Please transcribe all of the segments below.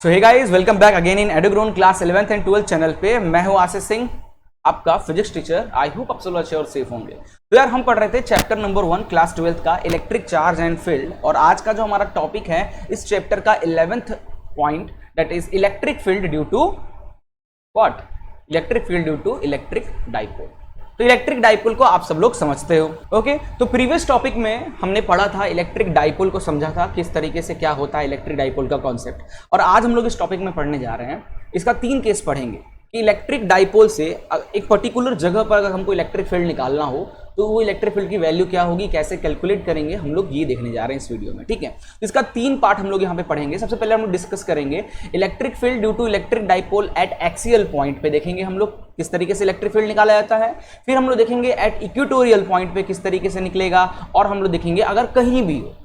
So hey guys, welcome back again in Edugrown class 11th and 12th channel पे। मैं हूं आशीष सिंह, आपका physics teacher. आई hope आप सब अच्छे और सेफ होंगे। तो यार हम पढ़ रहे थे चैप्टर नंबर 1 क्लास 12th का इलेक्ट्रिक चार्ज एंड फील्ड, और आज का जो हमारा टॉपिक है इस चैप्टर का 11th point, that is electric field due to what? Electric field due to electric dipole. तो इलेक्ट्रिक डाइपोल को आप सब लोग समझते हो, ओके। तो प्रीवियस टॉपिक में हमने पढ़ा था इलेक्ट्रिक डाइपोल को, समझा था किस तरीके से क्या होता है इलेक्ट्रिक डाइपोल का कॉन्सेप्ट। और आज हम लोग इस टॉपिक में पढ़ने जा रहे हैं, इसका 3 केस पढ़ेंगे कि इलेक्ट्रिक डाइपोल से एक पर्टिकुलर जगह पर अगर हमको इलेक्ट्रिक फील्ड निकालना हो तो वो इलेक्ट्रिक फील्ड की वैल्यू क्या होगी, कैसे कैलकुलेट करेंगे, हम लोग ये देखने जा रहे हैं इस वीडियो में, ठीक है। तो इसका 3 पार्ट हम लोग यहाँ पे पढ़ेंगे। सबसे पहले हम लोग डिस्कस करेंगे electric field due to electric dipole at axial point पे, देखेंगे हम लोग किस तरीके से इलेक्ट्रिक फील्ड निकाला जाता है। फिर हम लोग देखेंगे एट इक्वेटोरियल पॉइंट पे किस तरीके से निकलेगा, और हम लोग देखेंगे अगर कहीं भी हो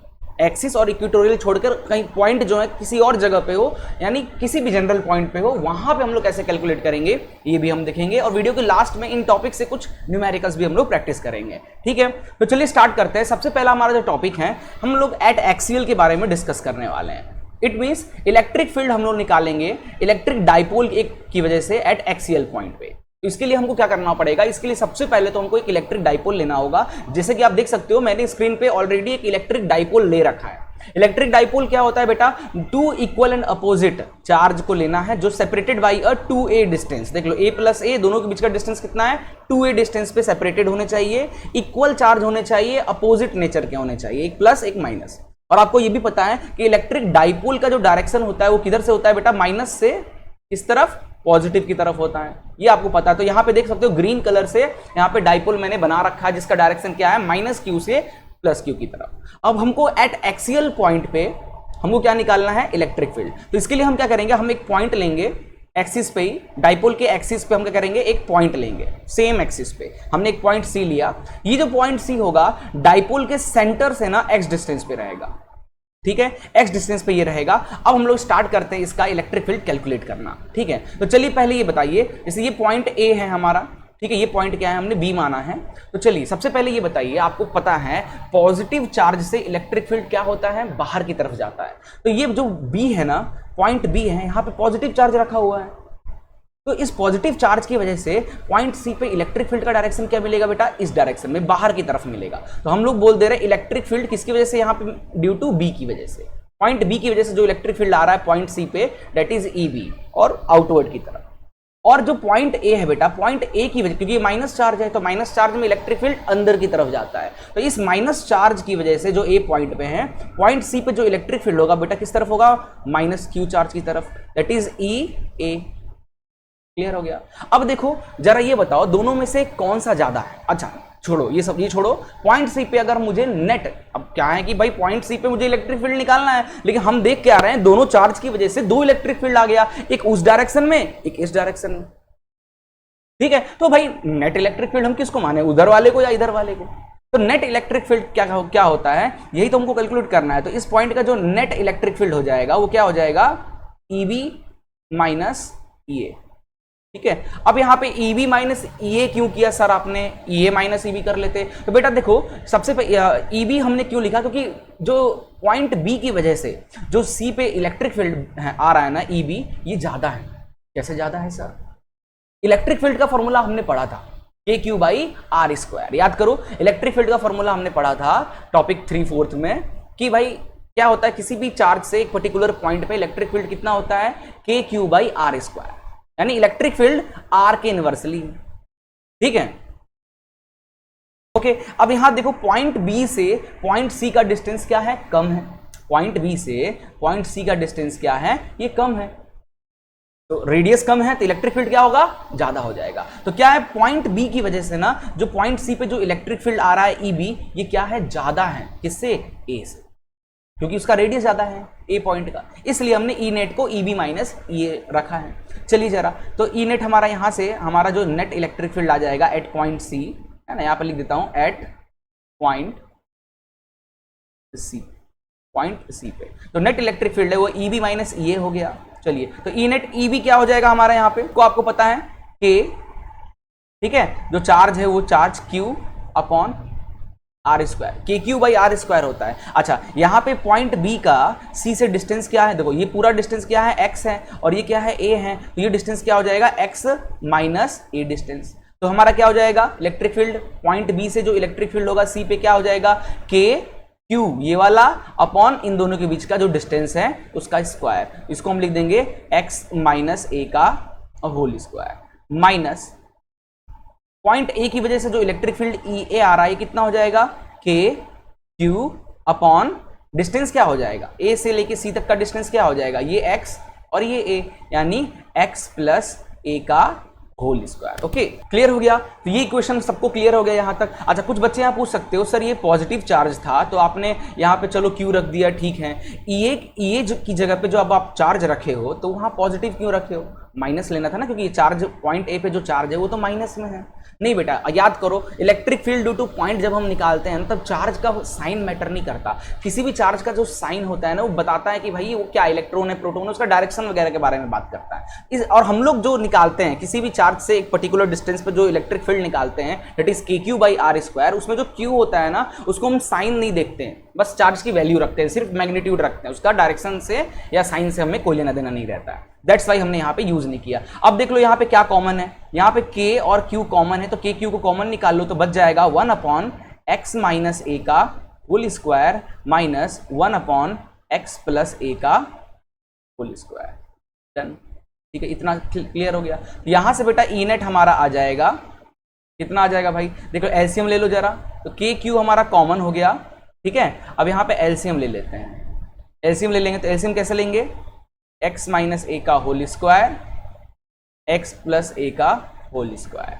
एक्सिस और इक्वेटोरियल छोड़कर कहीं पॉइंट जो है किसी और जगह पे हो, यानी किसी भी जनरल पॉइंट पे हो, वहां पे हम लोग कैसे कैलकुलेट करेंगे ये भी हम देखेंगे। और वीडियो के लास्ट में इन टॉपिक से कुछ न्यूमेरिकल्स भी हम लोग प्रैक्टिस करेंगे, ठीक है। तो चलिए स्टार्ट करते हैं। सबसे पहला हमारा जो टॉपिक है, हम लोग एट एक्सियल के बारे में डिस्कस करने वाले हैं। इट मीन्स इलेक्ट्रिक फील्ड हम लोग निकालेंगे इलेक्ट्रिक डाइपोल की वजह से एट एक्सियल पॉइंट पे। तो इसके लिए हमको क्या करना पड़ेगा, इसके लिए सबसे पहले तो हमको एक इलेक्ट्रिक डाइपोल लेना होगा। जैसे कि आप देख सकते हो मैंने स्क्रीन पे ऑलरेडी एक इलेक्ट्रिक डाइपोल ले रखा है। इलेक्ट्रिक डाइपोल क्या होता है बेटा? 2 इक्वल एंड अपोजिट चार्ज को लेना है जो separated by a 2a distance. देख लो a प्लस a, दोनों के बीच का डिस्टेंस कितना है? 2a डिस्टेंस पे सेपरेटेड होने चाहिए, इक्वल चार्ज होने चाहिए, अपोजिट नेचर के होने चाहिए, एक प्लस एक माइनस। और आपको ये भी पता है कि इलेक्ट्रिक डाइपोल का जो डायरेक्शन होता है वो किधर से होता है बेटा? माइनस से इस तरफ, पॉजिटिव की तरफ होता है, ये आपको पता है। तो यहां पे देख सकते हो ग्रीन कलर से यहां पे डाइपोल मैंने बना रखा है जिसका डायरेक्शन क्या है? माइनस क्यू से प्लस क्यू की तरफ। अब हमको एट एक्सियल पॉइंट पे हमको क्या निकालना है? Electric field. तो इसके लिए हम क्या करेंगे, हम एक पॉइंट लेंगे एक्सिस पे ही, डाइपोल के एक्सिस पे हम क्या करेंगे? एक पॉइंट लेंगे सेम एक्सिस पे। हमने एक पॉइंट सी लिया, ये जो पॉइंट सी होगा डाइपोल के सेंटर से ना एक्स डिस्टेंस पे रहेगा, ठीक है, एक्स डिस्टेंस पे ये रहेगा। अब हम लोग स्टार्ट करते हैं इसका इलेक्ट्रिक फील्ड कैलकुलेट करना, ठीक है। तो चलिए पहले ये बताइए, जैसे ये पॉइंट ए है हमारा, ठीक है, ये पॉइंट क्या है? हमने बी माना है। तो चलिए सबसे पहले ये बताइए, आपको पता है पॉजिटिव चार्ज से इलेक्ट्रिक फील्ड क्या होता है? बाहर की तरफ जाता है। तो ये जो बी है ना, पॉइंट बी है, यहां पे पॉजिटिव चार्ज रखा हुआ है। तो इस पॉजिटिव चार्ज की वजह से पॉइंट सी पे इलेक्ट्रिक फील्ड का डायरेक्शन क्या मिलेगा बेटा? इस डायरेक्शन में, बाहर की तरफ मिलेगा। तो हम लोग बोल दे रहे हैं इलेक्ट्रिक फील्ड किसकी वजह से? यहाँ पे ड्यू टू बी की वजह से, पॉइंट बी की वजह से जो इलेक्ट्रिक फील्ड आ रहा है पॉइंट सी पे, दैट इज ई बी, और आउटवर्ड की तरफ। और जो पॉइंट ए है बेटा, पॉइंट ए की वजह, क्योंकि माइनस चार्ज है तो माइनस चार्ज में इलेक्ट्रिक फील्ड अंदर की तरफ जाता है। तो इस माइनस चार्ज की वजह से जो ए पॉइंट पे है, पॉइंट सी पे जो इलेक्ट्रिक फील्ड होगा बेटा किस तरफ होगा? माइनस क्यू चार्ज की तरफ, that is E A. Clear हो गया? अब देखो जरा ये बताओ दोनों में से कौन सा ज्यादा है? अच्छा छोड़ो ये सब, ये छोड़ो। पॉइंट सी पे अगर मुझे नेट, अब क्या है कि भाई पॉइंट सी पे मुझे इलेक्ट्रिक फील्ड निकालना है, लेकिन हम देख के आ रहे हैं दोनों चार्ज की वजह से 2 इलेक्ट्रिक फील्ड आ गया, एक उस डायरेक्शन में एक इस डायरेक्शन में, ठीक है। तो भाई नेट इलेक्ट्रिक फील्ड हम किसको माने, उधर वाले को या इधर वाले को? तो नेट इलेक्ट्रिक फील्ड क्या होता है, यही तो हमको कैलकुलेट करना है। तो इस पॉइंट का जो नेट इलेक्ट्रिक फील्ड हो जाएगा वो क्या हो जाएगा? ईबी माइनस ईए, ठीक है। अब यहां पे EB माइनस EA क्यों किया सर आपने? EA माइनस EB कर लेते। तो बेटा देखो सबसे EB हमने क्यों लिखा? क्योंकि जो पॉइंट B की वजह से जो C पे इलेक्ट्रिक फील्ड आ रहा है ना EB, ये ज्यादा है। कैसे ज्यादा है सर? इलेक्ट्रिक फील्ड का फॉर्मूला हमने पढ़ा था KQ बाई R स्क्वायर। याद करो इलेक्ट्रिक फील्ड का फॉर्मूला हमने पढ़ा था टॉपिक 3/4 में, कि भाई क्या होता है किसी भी चार्ज से एक पर्टिकुलर पॉइंट पे इलेक्ट्रिक फील्ड कितना होता है? KQ बाई R स्क्वायर, यानी इलेक्ट्रिक फील्ड R के इनवर्सली, ठीक है, ओके। अब यहां देखो पॉइंट B से पॉइंट C का डिस्टेंस क्या है? कम है। पॉइंट B से पॉइंट C का डिस्टेंस क्या है? ये कम है। तो रेडियस कम है तो इलेक्ट्रिक फील्ड क्या होगा? ज्यादा हो जाएगा। तो क्या है, पॉइंट B की वजह से ना जो पॉइंट C पे जो इलेक्ट्रिक फील्ड आ रहा है EB, ये क्या है? ज्यादा है। किससे? A से, क्योंकि उसका रेडियस ज्यादा है ए पॉइंट का, इसलिए हमने ई नेट को EB माइनस EA रखा है। चलिए जरा, तो ई नेट हमारा यहां से हमारा जो नेट इलेक्ट्रिक फील्ड आ जाएगा एट पॉइंट सी, है ना, यहां पर लिख देता हूं at point C, point C पे तो नेट इलेक्ट्रिक फील्ड है वो EB माइनस EA हो गया। चलिए तो ई नेट EB क्या हो जाएगा हमारा यहाँ पे, को आपको पता है K, ठीक है, जो चार्ज है वो charge Q upon R square, K Q by R square होता है। अच्छा, यहाँ पे पॉइंट बी का सी से डिस्टेंस क्या है, देखो ये पूरा डिस्टेंस क्या है, एक्स है, और ये क्या है, ए है, तो ये डिस्टेंस क्या हो जाएगा, एक्स माइनस ए डिस्टेंस। तो हमारा क्या हो जाएगा, इलेक्ट्रिक फील्ड पॉइंट बी से जो इलेक्ट्रिक फील्ड होगा सी पे क्या हो जाएगा, के क्यू ये वाला अपॉन इन दोनों के बीच का जो डिस्टेंस है उसका स्क्वायर, इसको हम लिख देंगे एक्स माइनस ए का whole square, minus point A की वजह से जो इलेक्ट्रिक फील्ड ई ए आ रहा है कितना हो जाएगा, के क्यू अपॉन डिस्टेंस क्या हो जाएगा, ए से लेके सी तक का डिस्टेंस क्या हो जाएगा, ये एक्स और ये ए, यानी एक्स प्लस ए का होल स्क्वायर। ओके, क्लियर हो गया। तो ये इक्वेशन सबको क्लियर हो गया यहां तक। अच्छा, कुछ बच्चे यहाँ पूछ सकते हो सर ये पॉजिटिव चार्ज था तो आपने यहाँ पे चलो क्यू रख दिया, ठीक है, ई की जगह पे जो अब आप चार्ज रखे हो तो वहां पॉजिटिव क्यों रखे हो, माइनस लेना था ना, क्योंकि ये चार्ज पॉइंट ए पे जो चार्ज है वो तो माइनस में है। नहीं बेटा, याद करो electric field due two point जब हम निकालते हैं तब चार्ज का साइन मैटर नहीं करता। किसी भी चार्ज का जो साइन होता है ना वो बताता है कि भाई वो क्या इलेक्ट्रॉन है, प्रोटॉन है, उसका डायरेक्शन वगैरह के बारे में बात करता है। और हम लोग जो निकालते हैं किसी भी चार्ज से एक पर्टिकुलर डिस्टेंस पे जो इलेक्ट्रिक फील्ड निकालते हैं दैट इज के क्यू बाई आर स्क्वायर, उसमें जो क्यू होता है ना उसको हम साइन नहीं देखते हैं, बस चार्ज की वैल्यू रखते हैं, सिर्फ मैग्नीट्यूड रखते हैं, उसका डायरेक्शन से या साइन से हमें कोई लेना देना नहीं रहता है। दैट्स वाई हमने यहाँ पे यूज नहीं किया। अब देख लो यहाँ पे क्या कॉमन है, यहाँ पे के और क्यू कॉमन है, तो के क्यू को कॉमन निकाल लो तो बच जाएगा 1 अपॉन एक्स माइनस ए का whole square minus 1 upon x plus A का होल स्क्वायर। डन, ठीक है, इतना क्लियर हो गया। यहां से बेटा ई नेट हमारा आ जाएगा, कितना आ जाएगा भाई, देखो एलसीएम ले लो जरा, तो के क्यू हमारा कॉमन हो गया, ठीक है। अब यहाँ पे एलसीएम ले लेते हैं, एलसीएम ले लेंगे तो एलसीएम कैसे लेंगे, एक्स माइनस ए का whole square x plus A का होल स्क्वायर,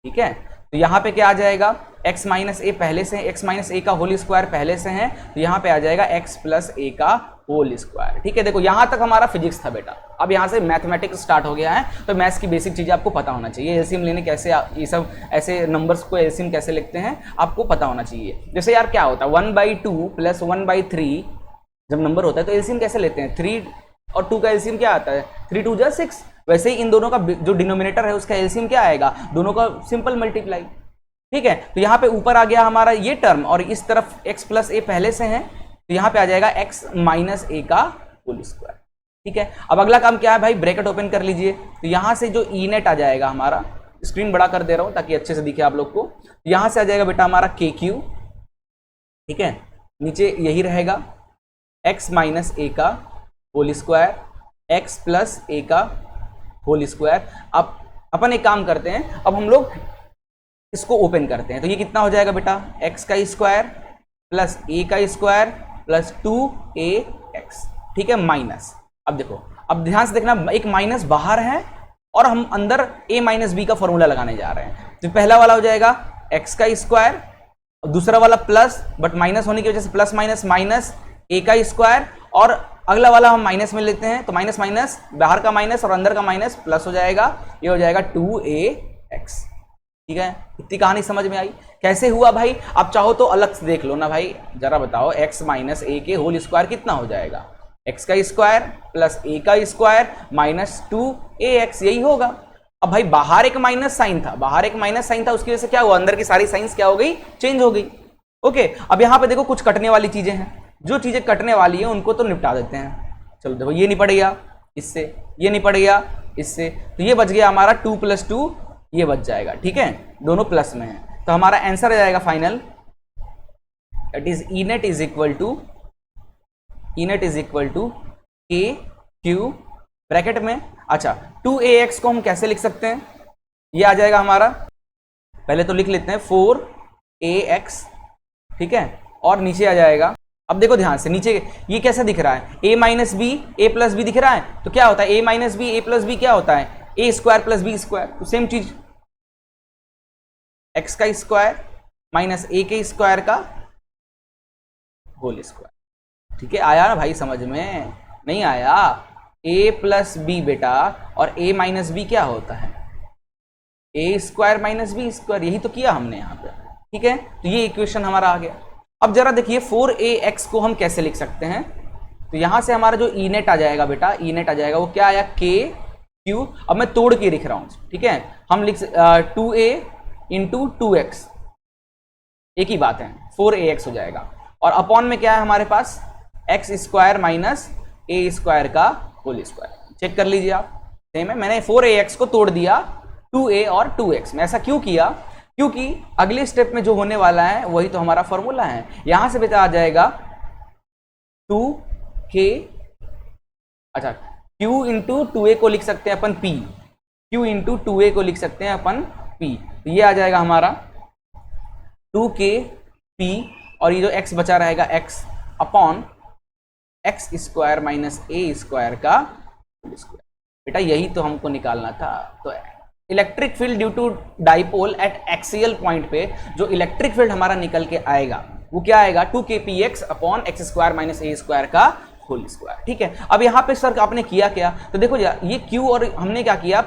ठीक है। तो यहाँ पे क्या आ जाएगा, x माइनस ए पहले से है, x माइनस ए का होल स्क्वायर पहले से है, तो यहाँ पे आ जाएगा x प्लस ए का होल स्क्वायर, ठीक है। देखो यहाँ तक हमारा फिजिक्स था बेटा, अब यहाँ से मैथमेटिक्स स्टार्ट हो गया है, तो मैथ्स की बेसिक चीजें आपको पता होना चाहिए, एलसीएम लेने कैसे, ये सब ऐसे नंबर्स को एलसीएम कैसे लिखते हैं आपको पता होना चाहिए। जैसे यार क्या होता है 1/2 प्लस 1/3 जब नंबर होता है तो एलसीएम कैसे लेते हैं, 3 और 2 का एलसीएम क्या आता है, 3 2 जा 6। वैसे ही इन दोनों का जो डिनोमिनेटर है उसका एलसीएम क्या आएगा, दोनों का सिंपल मल्टीप्लाई, ठीक है। तो यहाँ पे ऊपर आ गया हमारा ये टर्म और इस तरफ x प्लस ए पहले से है, तो यहाँ पे आ जाएगा x माइनस ए का होल स्क्वायर, ठीक है। अब अगला काम क्या है भाई, ब्रैकेट ओपन कर लीजिए, तो यहाँ से जो ई नेट आ जाएगा हमारा, स्क्रीन बड़ा कर दे रहा हूँ ताकि अच्छे से दिखे आप लोग को, यहाँ से आ जाएगा बेटा हमारा के क्यू, ठीक है, नीचे यही रहेगा x माइनस ए का whole square x plus A का होल स्क्वायर। अब अपन एक काम करते हैं, अब हम लोग इसको ओपन करते हैं, तो ये कितना हो जाएगा बेटा, x का स्क्वायर प्लस a का स्क्वायर प्लस 2ax, ठीक है, माइनस। अब देखो, अब ध्यान से देखना, एक माइनस बाहर है और हम अंदर a माइनस बी का फॉर्मूला लगाने जा रहे हैं, तो पहला वाला हो जाएगा x का स्क्वायर, दूसरा वाला प्लस, बट माइनस होने की वजह से प्लस माइनस माइनस a का स्क्वायर, और अगला वाला हम माइनस में लेते हैं, तो माइनस माइनस बाहर का माइनस और अंदर का माइनस प्लस हो जाएगा, ये हो जाएगा 2ax, ठीक है। इतनी कहानी समझ में आई, कैसे हुआ भाई, आप चाहो तो अलग से देख लो ना भाई, जरा बताओ, x माइनस ए के होल स्क्वायर कितना हो जाएगा, x का स्क्वायर प्लस a का स्क्वायर माइनस 2ax, यही होगा। अब भाई बाहर एक माइनस साइन था, बाहर एक माइनस साइन था, उसकी वजह से क्या हुआ, अंदर की सारी साइंस क्या हो गई, चेंज हो गई। ओके, अब यहाँ पे देखो कुछ कटने वाली चीजें हैं, जो चीजें कटने वाली है उनको तो निपटा देते हैं। चलो देखो, ये नहीं पड़ेगा इससे, ये नहीं पड़ेगा इससे, तो ये बच गया हमारा 2 + 2, ये बच जाएगा, ठीक है, दोनों प्लस में है, तो हमारा आंसर आ जाएगा final, that is E net is equal to K Q bracket में। अच्छा, 2ax को हम कैसे लिख सकते हैं, ये आ जाएगा हमारा, पहले तो लिख लेते हैं 4ax, ठीक है, और नीचे आ जाएगा, अब देखो ध्यान से, नीचे ये कैसा दिख रहा है, a minus B A plus B दिख रहा है, तो क्या होता है a minus B A plus B क्या होता है, a square plus B square, तो सेम चीज x का स्क्वायर माइनस a के स्क्वायर का होल स्क्वायर, ठीक है। आया ना भाई समझ में, नहीं आया, a प्लस बी बेटा, और a माइनस बी क्या होता है, a square minus B square, यही तो किया हमने यहाँ पे, ठीक है। तो ये इक्वेशन हमारा आ गया। अब जरा देखिए 4ax को हम कैसे लिख सकते हैं, तो यहां से हमारा जो ई नेट आ जाएगा बेटा, ई नेट आ जाएगा वो क्या आया, के क्यू, अब मैं तोड़ के लिख रहा हूं, ठीक है, हम लिख 2a इंटू 2x, एक ही बात है, 4ax हो जाएगा। और अपॉन में क्या है हमारे पास, x square minus A square का होल स्क्वायर। चेक कर लीजिए आप, सेम है। मैंने 4ax को तोड़ दिया 2a और 2x में। ऐसा क्यों किया, क्योंकि अगले स्टेप में जो होने वाला है वही तो हमारा फॉर्मूला है। यहां से बेटा आ जाएगा 2k, अच्छा q इंटू 2a को लिख सकते हैं अपन p, q इंटू 2a को लिख सकते हैं अपन p। तो ये आ जाएगा हमारा 2k p, और ये जो x बचा रहेगा x upon x square minus A square का होल स्क्वायर। बेटा यही तो हमको निकालना था। तो electric field due to dipole at axial point पे जो इलेक्ट्रिक फील्ड हमारा निकल के आएगा वो क्या आएगा, 2kpx upon x square minus A square का होल स्क्वायर। ठीक है, अब यहां पे सर आपने किया क्या, तो देखो ये q और हमने क्या किया,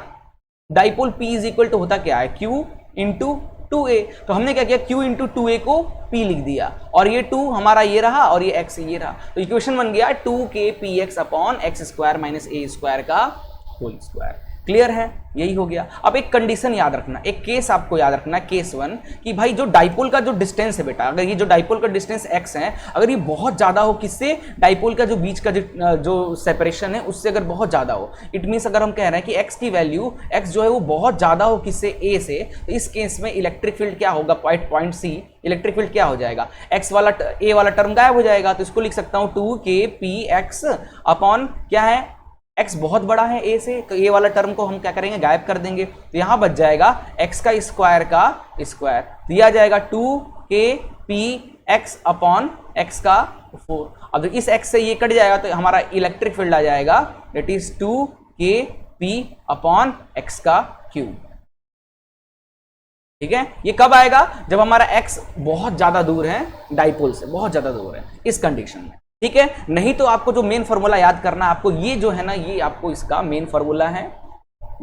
dipole p is equal to होता क्या है, q इंटू 2a। तो हमने क्या किया, q इंटू 2a को p लिख दिया, और ये 2 हमारा ये रहा और ये x ये रहा। तो इक्वेशन बन गया 2kpx upon x square minus A square का होल स्क्वायर। क्लियर है, यही हो गया। अब एक कंडीशन याद रखना, एक केस आपको याद रखना, केस 1, कि भाई जो डाइपोल का जो डिस्टेंस है बेटा, अगर ये जो डाइपोल का डिस्टेंस x है, अगर ये बहुत ज्यादा हो, किससे, डाइपोल का जो बीच का जो सेपरेशन है उससे अगर बहुत ज्यादा हो, इट मीन्स अगर हम कह रहे हैं कि x की वैल्यू, x जो है वो बहुत ज्यादा हो किससे, a से, तो इस केस में इलेक्ट्रिक फील्ड क्या होगा, पॉइंट C, इलेक्ट्रिक फील्ड क्या हो जाएगा, x वाला a वाला टर्म गायब हो जाएगा। तो इसको लिख सकता हूं 2kpx अपॉन क्या है, x बहुत बड़ा है a से, तो a वाला टर्म को हम क्या करेंगे, गायब कर देंगे। तो यहां बच जाएगा x का स्क्वायर का स्क्वायर, दिया जाएगा 2kpx अपॉन x का 4। अब इस x से ये कट जाएगा तो हमारा इलेक्ट्रिक फील्ड आ जाएगा, that is 2kp upon x का क्यूब। ठीक है, ये कब आएगा, जब हमारा x बहुत ज्यादा दूर है डाइपोल से, बहुत ज्यादा दूर है, इस कंडीशन में। ठीक है, नहीं तो आपको जो मेन फॉर्मूला याद करना है, आपको ये जो है ना, ये आपको इसका मेन फॉर्मूला है,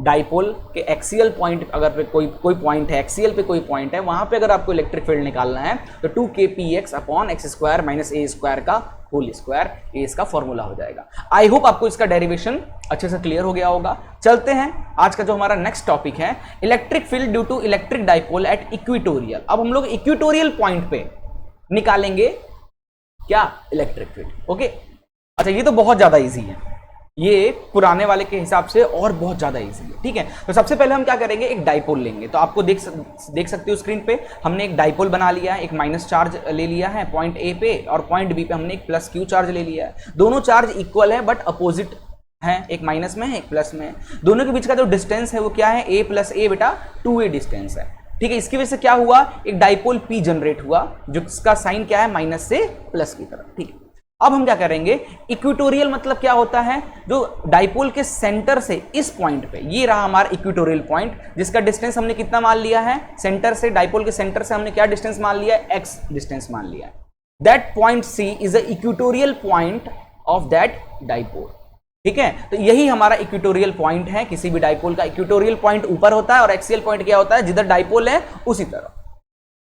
डाइपोल के एक्सियल पॉइंट, अगर पे कोई पॉइंट है, एक्सियल पे कोई पॉइंट है, वहां पे अगर आपको इलेक्ट्रिक फील्ड निकालना है तो 2kpx upon x square minus A square का होल स्क्वायर, ये इसका फॉर्मूला हो जाएगा। आई होप आपको इसका डेरिवेशन अच्छे से क्लियर हो गया होगा। चलते हैं आज का जो हमारा नेक्स्ट टॉपिक है, electric field due to electric dipole at equatorial. अब हम लोग इक्वेटोरियल पॉइंट पे निकालेंगे क्या, इलेक्ट्रिक फील्ड। ओके, अच्छा ये तो बहुत ज्यादा इजी है, ये पुराने वाले के हिसाब से और बहुत ज्यादा इजी है। ठीक है, तो सबसे पहले हम क्या करेंगे, एक डाइपोल लेंगे। तो आपको देख सकते हो स्क्रीन पे, हमने एक डाइपोल बना लिया है, एक माइनस चार्ज ले लिया है पॉइंट ए पे, और पॉइंट बी पे हमने एक प्लस क्यू चार्ज ले लिया है। दोनों चार्ज इक्वल है बट अपोजिट है, एक माइनस में है एक प्लस में है। दोनों के बीच का जो डिस्टेंस है वो क्या है, a प्लस ए बेटा 2a डिस्टेंस है। ठीक है, इसकी वजह से क्या हुआ, एक डाइपोल P जनरेट हुआ, जिसका साइन क्या है, माइनस से प्लस की तरफ। ठीक है, अब हम क्या करेंगे, इक्वेटोरियल मतलब क्या होता है, जो डाइपोल के सेंटर से इस पॉइंट पे, ये रहा हमारा इक्वेटोरियल पॉइंट, जिसका डिस्टेंस हमने कितना मान लिया है, सेंटर से, डाइपोल के सेंटर से हमने क्या डिस्टेंस मान लिया है, x डिस्टेंस मान लिया है। That point C is the equatorial point of that dipole. ठीक है, तो यही हमारा इक्वेटोरियल पॉइंट है। किसी भी डाइपोल का इक्वेटोरियल पॉइंट ऊपर होता है और एक्सियल पॉइंट क्या होता है, जिधर डाइपोल है उसी तरफ।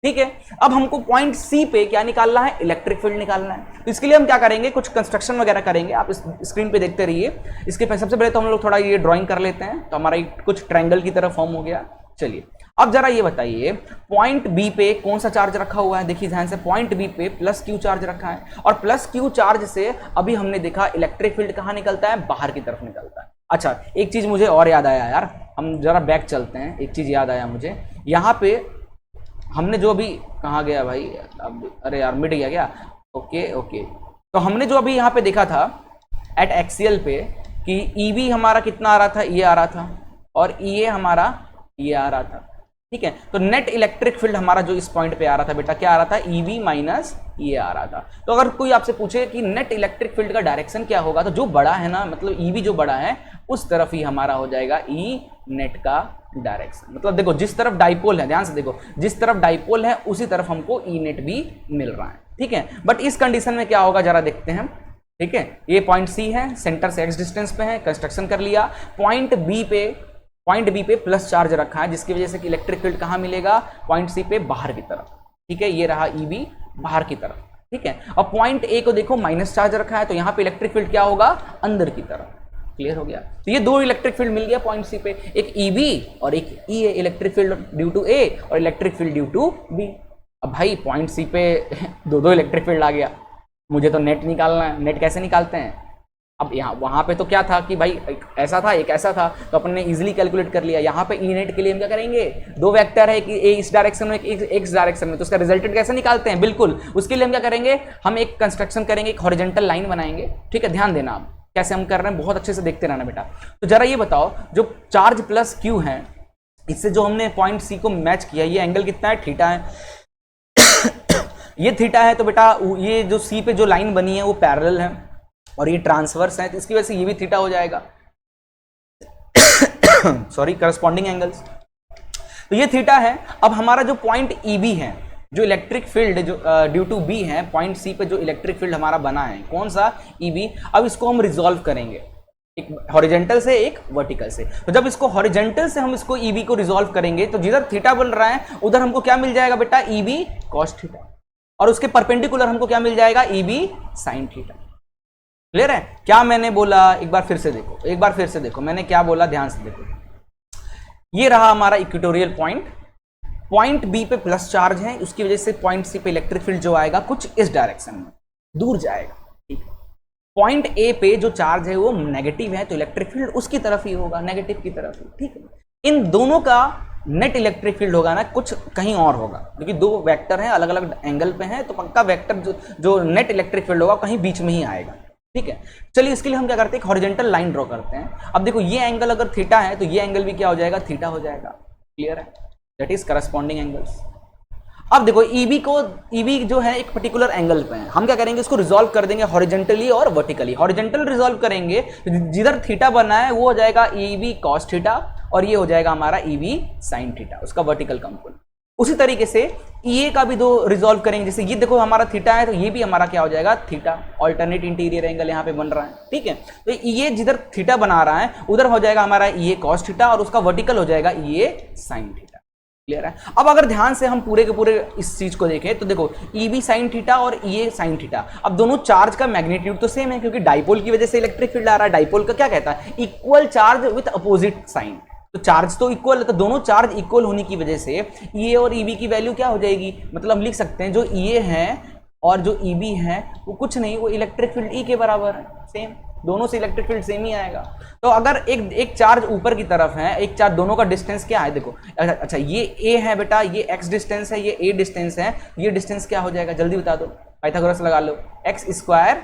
ठीक है, अब हमको पॉइंट सी पे क्या निकालना है, इलेक्ट्रिक फील्ड निकालना है। तो इसके लिए हम क्या करेंगे, कुछ कंस्ट्रक्शन वगैरह करेंगे, आप इस स्क्रीन पे देखते रहिए। इसके सबसे पहले तो हम लोग थोड़ा ये ड्राइंग कर लेते हैं, तो हमारा कुछ ट्रायंगल की तरह फॉर्म हो गया। चलिए अब जरा ये बताइए, पॉइंट बी पे कौन सा चार्ज रखा हुआ है, देखिए ध्यान से, पॉइंट बी पे प्लस क्यू चार्ज रखा है, और प्लस क्यू चार्ज से अभी हमने देखा इलेक्ट्रिक फील्ड कहाँ निकलता है, बाहर की तरफ निकलता है। अच्छा एक चीज मुझे और याद आया यार, हम जरा बैक चलते हैं, एक चीज याद आया मुझे, यहाँ पे हमने जो अभी, कहाँ गया भाई, अब अरे यार मिट गया क्या, ओके ओके, तो हमने जो अभी यहाँ पे देखा था एट एक्सियल पे कि ईवी हमारा कितना आ रहा था, ये आ रहा था, और ईए हमारा ये आ रहा था। ठीक है, तो नेट इलेक्ट्रिक फील्ड हमारा जो इस पॉइंट पे आ रहा था बेटा, क्या आ रहा था, ईवी माइनस ये आ रहा था। तो अगर कोई आपसे पूछे कि नेट इलेक्ट्रिक फील्ड का डायरेक्शन क्या होगा, तो जो बड़ा है ना, मतलब ईवी जो बड़ा है उस तरफ ही हमारा हो जाएगा ई नेट का डायरेक्शन। मतलब देखो जिस तरफ डाइपोल है, ध्यान से देखो, जिस तरफ डाइपोल है उसी तरफ हमको ई नेट भी मिल रहा है। ठीक है, बट इस कंडीशन में क्या होगा जरा देखते हैं। ठीक है, ये पॉइंट सी है, सेंटर से एक्स डिस्टेंस पे है, कंस्ट्रक्शन कर लिया। पॉइंट बी पे प्लस चार्ज रखा है, जिसकी वजह से कि इलेक्ट्रिक फील्ड कहाँ मिलेगा, पॉइंट सी पे बाहर की तरफ। ठीक है, ये रहा ईबी बाहर की तरफ। ठीक है, अब पॉइंट ए को देखो माइनस चार्ज रखा है, तो यहाँ पे इलेक्ट्रिक फील्ड क्या होगा, अंदर की तरफ। क्लियर हो गया, तो ये दो इलेक्ट्रिक फील्ड मिल गया पॉइंट सी पे, एक ईबी और एक ई है, electric field due to A और electric field due to B. अब भाई पॉइंट सी पे दो दो इलेक्ट्रिक फील्ड आ गया, मुझे तो नेट निकालना है, नेट कैसे निकालते हैं? अब यहाँ वहाँ पे तो क्या था कि भाई एक ऐसा था एक ऐसा था, तो अपन ने इजीली कैलकुलेट कर लिया। यहाँ पे ई नेट के लिए हम क्या करेंगे, दो वेक्टर है कि ए इस डायरेक्शन में एक एक्स डायरेक्शन में, तो उसका रिजल्टेंट कैसे निकालते हैं? बिल्कुल उसके लिए हम क्या करेंगे, हम एक कंस्ट्रक्शन करेंगे, एक हॉरिजॉन्टल लाइन बनाएंगे। ठीक है, ध्यान देना आप कैसे हम कर रहे हैं, बहुत अच्छे से देखते रहना बेटा। तो जरा ये बताओ, जो चार्ज प्लस क्यू है, इससे जो हमने पॉइंट सी को मैच किया, ये एंगल कितना है? थीटा है। ये थीटा है, तो बेटा ये जो सी पे जो लाइन बनी है वो पैरेलल है और ये ट्रांसवर्स है, तो इसकी वजह से ये भी थीटा हो जाएगा। Sorry, corresponding angles. तो ये थीटा है। अब हमारा जो पॉइंट ई बी है, जो इलेक्ट्रिक फील्ड जो ड्यू टू बी है, पॉइंट सी पे जो इलेक्ट्रिक फील्ड हमारा बना है, कौन सा? E B. अब इसको हम रिजॉल्व करेंगे, एक हॉरिजॉन्टल से एक वर्टिकल से। तो जब इसको हॉरिजॉन्टल से हम इसको ई बी को रिजॉल्व करेंगे, तो जिधर थीटा बन रहा है उधर हमको क्या मिल जाएगा बेटा? E B cos theta. और उसके परपेंडिकुलर हमको क्या मिल जाएगा? E B sine theta. Clear है? क्या मैंने बोला, एक बार फिर से देखो, एक बार फिर से देखो मैंने क्या बोला, ध्यान से देखो। ये रहा हमारा इक्वेटोरियल पॉइंट, पॉइंट बी पे प्लस चार्ज है, उसकी वजह से पॉइंट सी पे इलेक्ट्रिक फील्ड जो आएगा कुछ इस डायरेक्शन में दूर जाएगा। ठीक है, पॉइंट ए पे जो चार्ज है वो नेगेटिव है, तो इलेक्ट्रिक फील्ड उसकी तरफ ही होगा, नेगेटिव की तरफ ही। ठीक है, इन दोनों का नेट इलेक्ट्रिक फील्ड होगा ना कुछ कहीं और होगा, क्योंकि दो वेक्टर हैं अलग अलग एंगल पे हैं, तो पक्का वेक्टर जो नेट इलेक्ट्रिक फील्ड होगा कहीं बीच में ही आएगा। ठीक है, चलिए इसके लिए हम क्या करते हैं, हॉरिजॉन्टल लाइन ड्रॉ करते हैं। अब देखो ये एंगल अगर थीटा है तो ये एंगल भी क्या हो जाएगा? थीटा हो जाएगा। क्लियर है? That is corresponding angles. अब देखो ईबी जो है एक पर्टिकुलर एंगल पे है, हम क्या करेंगे, इसको रिजॉल्व कर देंगे हॉरिजॉन्टली और वर्टिकली। हॉरिजॉन्टल रिजॉल्व करेंगे तो जिधर थीटा बना है वो हो जाएगा ईबी कॉस थीटा, और ये हो जाएगा हमारा ईबी साइन थीटा, उसका वर्टिकल कंपोनेंट। उसी तरीके से ये का भी दो रिजॉल्व करेंगे, जैसे ये देखो हमारा थीटा है तो ये भी हमारा क्या हो जाएगा? थीटा। ऑल्टरनेट इंटीरियर एंगल यहाँ पे बन रहा है। ठीक है, तो ये जिधर थीटा बना रहा है उधर हो जाएगा हमारा ये कॉस थीटा, और उसका वर्टिकल हो जाएगा ये साइन थीटा। क्लियर है? अब अगर ध्यान से हम पूरे के पूरे इस चीज को देखें तो देखो ई बी साइन थीटा और ये साइन थीटा, अब दोनों चार्ज का मैग्नीट्यूड तो सेम है, क्योंकि डाइपोल की वजह से इलेक्ट्रिक फील्ड आ रहा है। डाइपोल का क्या कहता है? Equal charge with opposite sign. तो चार्ज तो इक्वल है, तो दोनों चार्ज इक्वल होने की वजह से ई और ई बी की वैल्यू क्या हो जाएगी? मतलब हम लिख सकते हैं जो ई है और जो ई बी है वो कुछ नहीं, वो इलेक्ट्रिक फील्ड ई के बराबर है, सेम। दोनों से इलेक्ट्रिक फील्ड सेम ही आएगा। तो अगर एक चार्ज ऊपर की तरफ है, एक चार्ज, दोनों का डिस्टेंस क्या है? देखो अच्छा ये ए है बेटा, ये एक्स डिस्टेंस है, ये ए डिस्टेंस है, ये डिस्टेंस क्या हो जाएगा? जल्दी बता दो, पाइथागोरस लगा लो। X square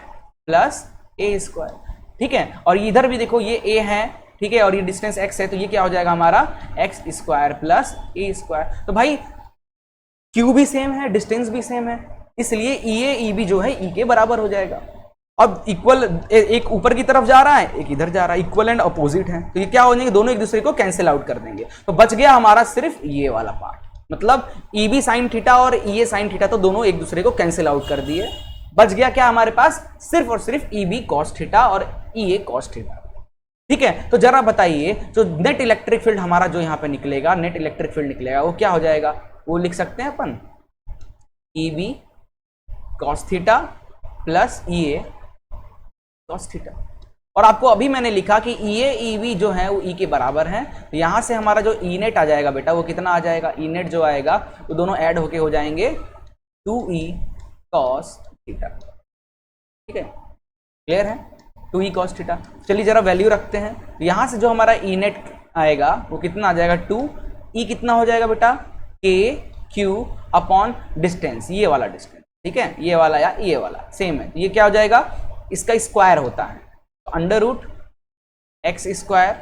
plus A square. ठीक है, और इधर भी देखो ये ए है, ठीक है, और ये डिस्टेंस एक्स है, तो ये क्या हो जाएगा हमारा? X square plus A square. तो भाई क्यू भी सेम है, डिस्टेंस भी सेम है, इसलिए ई ए ई बी जो है ई के बराबर हो जाएगा। अब इक्वल, एक ऊपर की तरफ जा रहा है, एक इधर जा रहा है, इक्वल एंड अपोजिट है, तो ये क्या हो जाएंगे? दोनों एक दूसरे को कैंसिल आउट कर देंगे। तो बच गया हमारा सिर्फ ये वाला पार्ट, मतलब ई बी साइन थीटा और ई ए साइन थीटा, तो दोनों एक दूसरे को कैंसिल आउट कर दिए। बच गया क्या हमारे पास? सिर्फ और सिर्फ ई बी कॉस थीटा और ई ए कॉस थीटा। ठीक है, तो जरा बताइए, जो नेट इलेक्ट्रिक फील्ड हमारा जो यहां पे निकलेगा, नेट इलेक्ट्रिक फील्ड निकलेगा, वो क्या हो जाएगा? वो लिख सकते हैं अपन E B cos theta plus E A cos theta. और आपको अभी मैंने लिखा कि ई ए ई बी जो है वो ई के बराबर है, तो यहां से हमारा जो ई नेट आ जाएगा बेटा, वो कितना आ जाएगा? ई नेट जो आएगा वो दोनों ऐड होके हो जाएंगे 2e कॉस थीटा। ठीक है, क्लियर है? 2e cos theta. चलिए जरा वैल्यू रखते हैं, तो यहां से जो हमारा ई नेट आएगा वो कितना आ जाएगा? 2e कितना हो जाएगा बेटा? k q अपॉन डिस्टेंस, ये वाला डिस्टेंस। ठीक है, ये वाला या ये वाला सेम है, ये क्या हो जाएगा? इसका स्क्वायर होता है, तो under root x square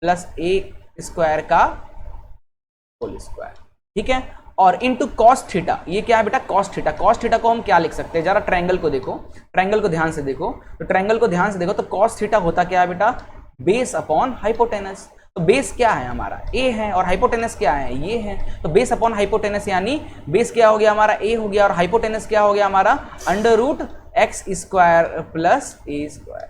plus A square का होल स्क्वायर। ठीक है, और इंटू कॉस थीटा, ये क्या है बेटा? Cos theta. कॉस थीटा को हम क्या लिख सकते हैं? जरा ट्रायंगल को देखो, ट्रायंगल को ध्यान से देखो, तो ट्रायंगल को ध्यान से देखो, तो कॉस थीटा होता क्या है बेटा? Base upon hypotenuse. तो बेस क्या है हमारा? ए है, और हाइपोटेनस क्या है? ये है। तो बेस अपॉन हाइपोटेनस, यानी बेस क्या हो गया हमारा? ए हो गया, और हाइपोटेनस क्या हो गया हमारा? Under root x square plus A square.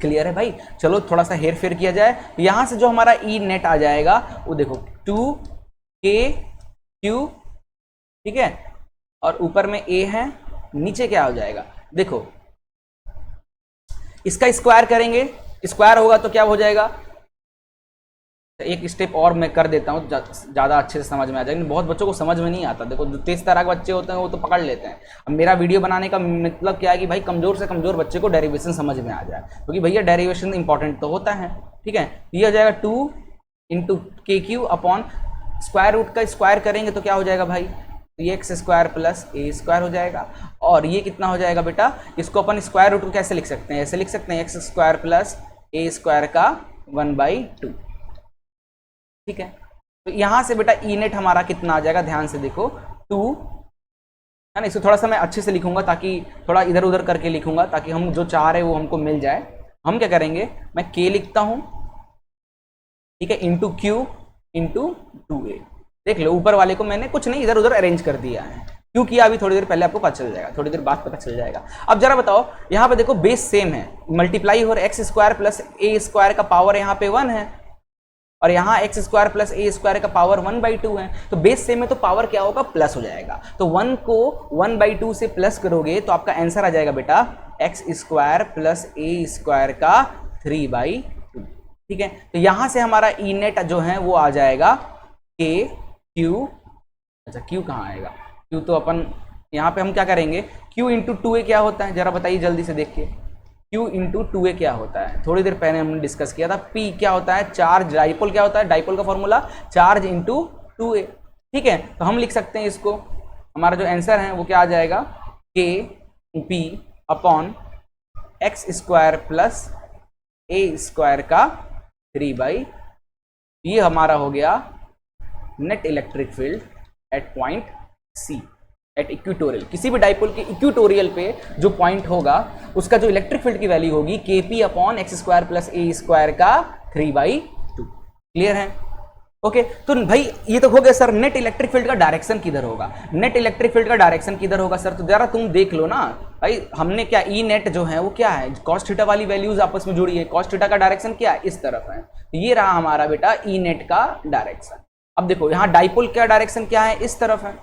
Clear है भाई? चलो थोड़ा सा हेर फेर किया जाए, यहां से जो हमारा ई नेट आ जाएगा वो देखो 2k q, ठीक है, और ऊपर में a है, नीचे क्या हो जाएगा? देखो इसका स्क्वायर करेंगे, स्क्वायर होगा तो क्या हो जाएगा? एक स्टेप और मैं कर देता हूँ, ज़्यादा अच्छे से समझ में आ जाएगा। बहुत बच्चों को समझ में नहीं आता। देखो जो तेज तराक बच्चे होते हैं वो तो पकड़ लेते हैं। अब मेरा वीडियो बनाने का मतलब क्या है कि भाई कमज़ोर से कमज़ोर बच्चे को डेरिवेशन समझ में आ जाए, क्योंकि भैया डेरिवेशन इंपॉर्टेंट तो होता है। ठीक है, ये हो जाएगा 2 इंटू के क्यू अपॉन स्क्वायर रूट का स्क्वायर करेंगे तो क्या हो जाएगा भाई, ये x square plus A square हो जाएगा। और ये कितना हो जाएगा बेटा, इसको अपन स्क्वायर रूट को कैसे लिख सकते हैं, ऐसे लिख सकते हैं x square plus A square का 1/2। ठीक है, तो यहां से बेटा ई नेट हमारा कितना आ जाएगा, ध्यान से देखो 2 है ना। इसको थोड़ा सा मैं अच्छे से लिखूंगा, ताकि थोड़ा इधर उधर करके लिखूंगा ताकि हम जो चाह रहे हैं वो हमको मिल जाए। हम क्या करेंगे, मैं के लिखता हूं, ठीक है, इंटू क्यू इंटू 2a। देख लो ऊपर वाले को मैंने कुछ नहीं इधर उधर अरेंज कर दिया है, क्यों किया अभी थोड़ी देर पहले आपको पता चल जाएगा, थोड़ी देर बाद पता चल जाएगा। अब जरा बताओ, यहाँ पे देखो बेस सेम है, मल्टीप्लाई हो रहा है, x square plus A square का पावर यहाँ पे 1 है और यहाँ x square plus A square का पावर 1/2 है। तो बेस सेम है तो पावर क्या होगा, प्लस हो जाएगा। तो 1 को 1/2 से प्लस करोगे तो आपका आंसर आ जाएगा बेटा x square plus A square का 3/2। ठीक है, तो यहां से हमारा ई नेट जो है वो आ जाएगा के क्यू, अच्छा क्यू कहाँ आएगा, क्यू तो अपन यहाँ पे हम क्या करेंगे, क्यू इंटू 2a क्या होता है जरा बताइए जल्दी से देख के, क्यू इंटू 2a क्या होता है, थोड़ी देर पहले हमने डिस्कस किया था। p क्या होता है, चार्ज, डाइपोल क्या होता है, डाइपोल का फॉर्मूला चार्ज इंटू 2a। ठीक है, तो हम लिख सकते हैं इसको, हमारा जो आंसर है वो क्या आ जाएगा, K P upon x square plus A square का 3/, ये हमारा हो गया net electric field at point C, at equatorial. किसी भी डाइपोल के इक्वेटोरियल पे जो पॉइंट होगा उसका जो इलेक्ट्रिक फील्ड की वैल्यू होगी K P upon x square plus A square का 3/2। क्लियर है, ओके। तो भाई ये तो हो गया सर, नेट इलेक्ट्रिक फील्ड का डायरेक्शन किधर होगा, नेट इलेक्ट्रिक फील्ड का डायरेक्शन किधर होगा सर, तो जरा तुम देख लो ना भाई, हमने क्या ई नेट जो है वो क्या है, कॉस थीटा वाली वैल्यूज आपस में जुड़ी है, कॉस थीटा का डायरेक्शन क्या है, इस तरफ है। तो ये रहा हमारा बेटा ई नेट का डायरेक्शन। अब देखो यहाँ डाइपोल का डायरेक्शन क्या है, इस तरफ है,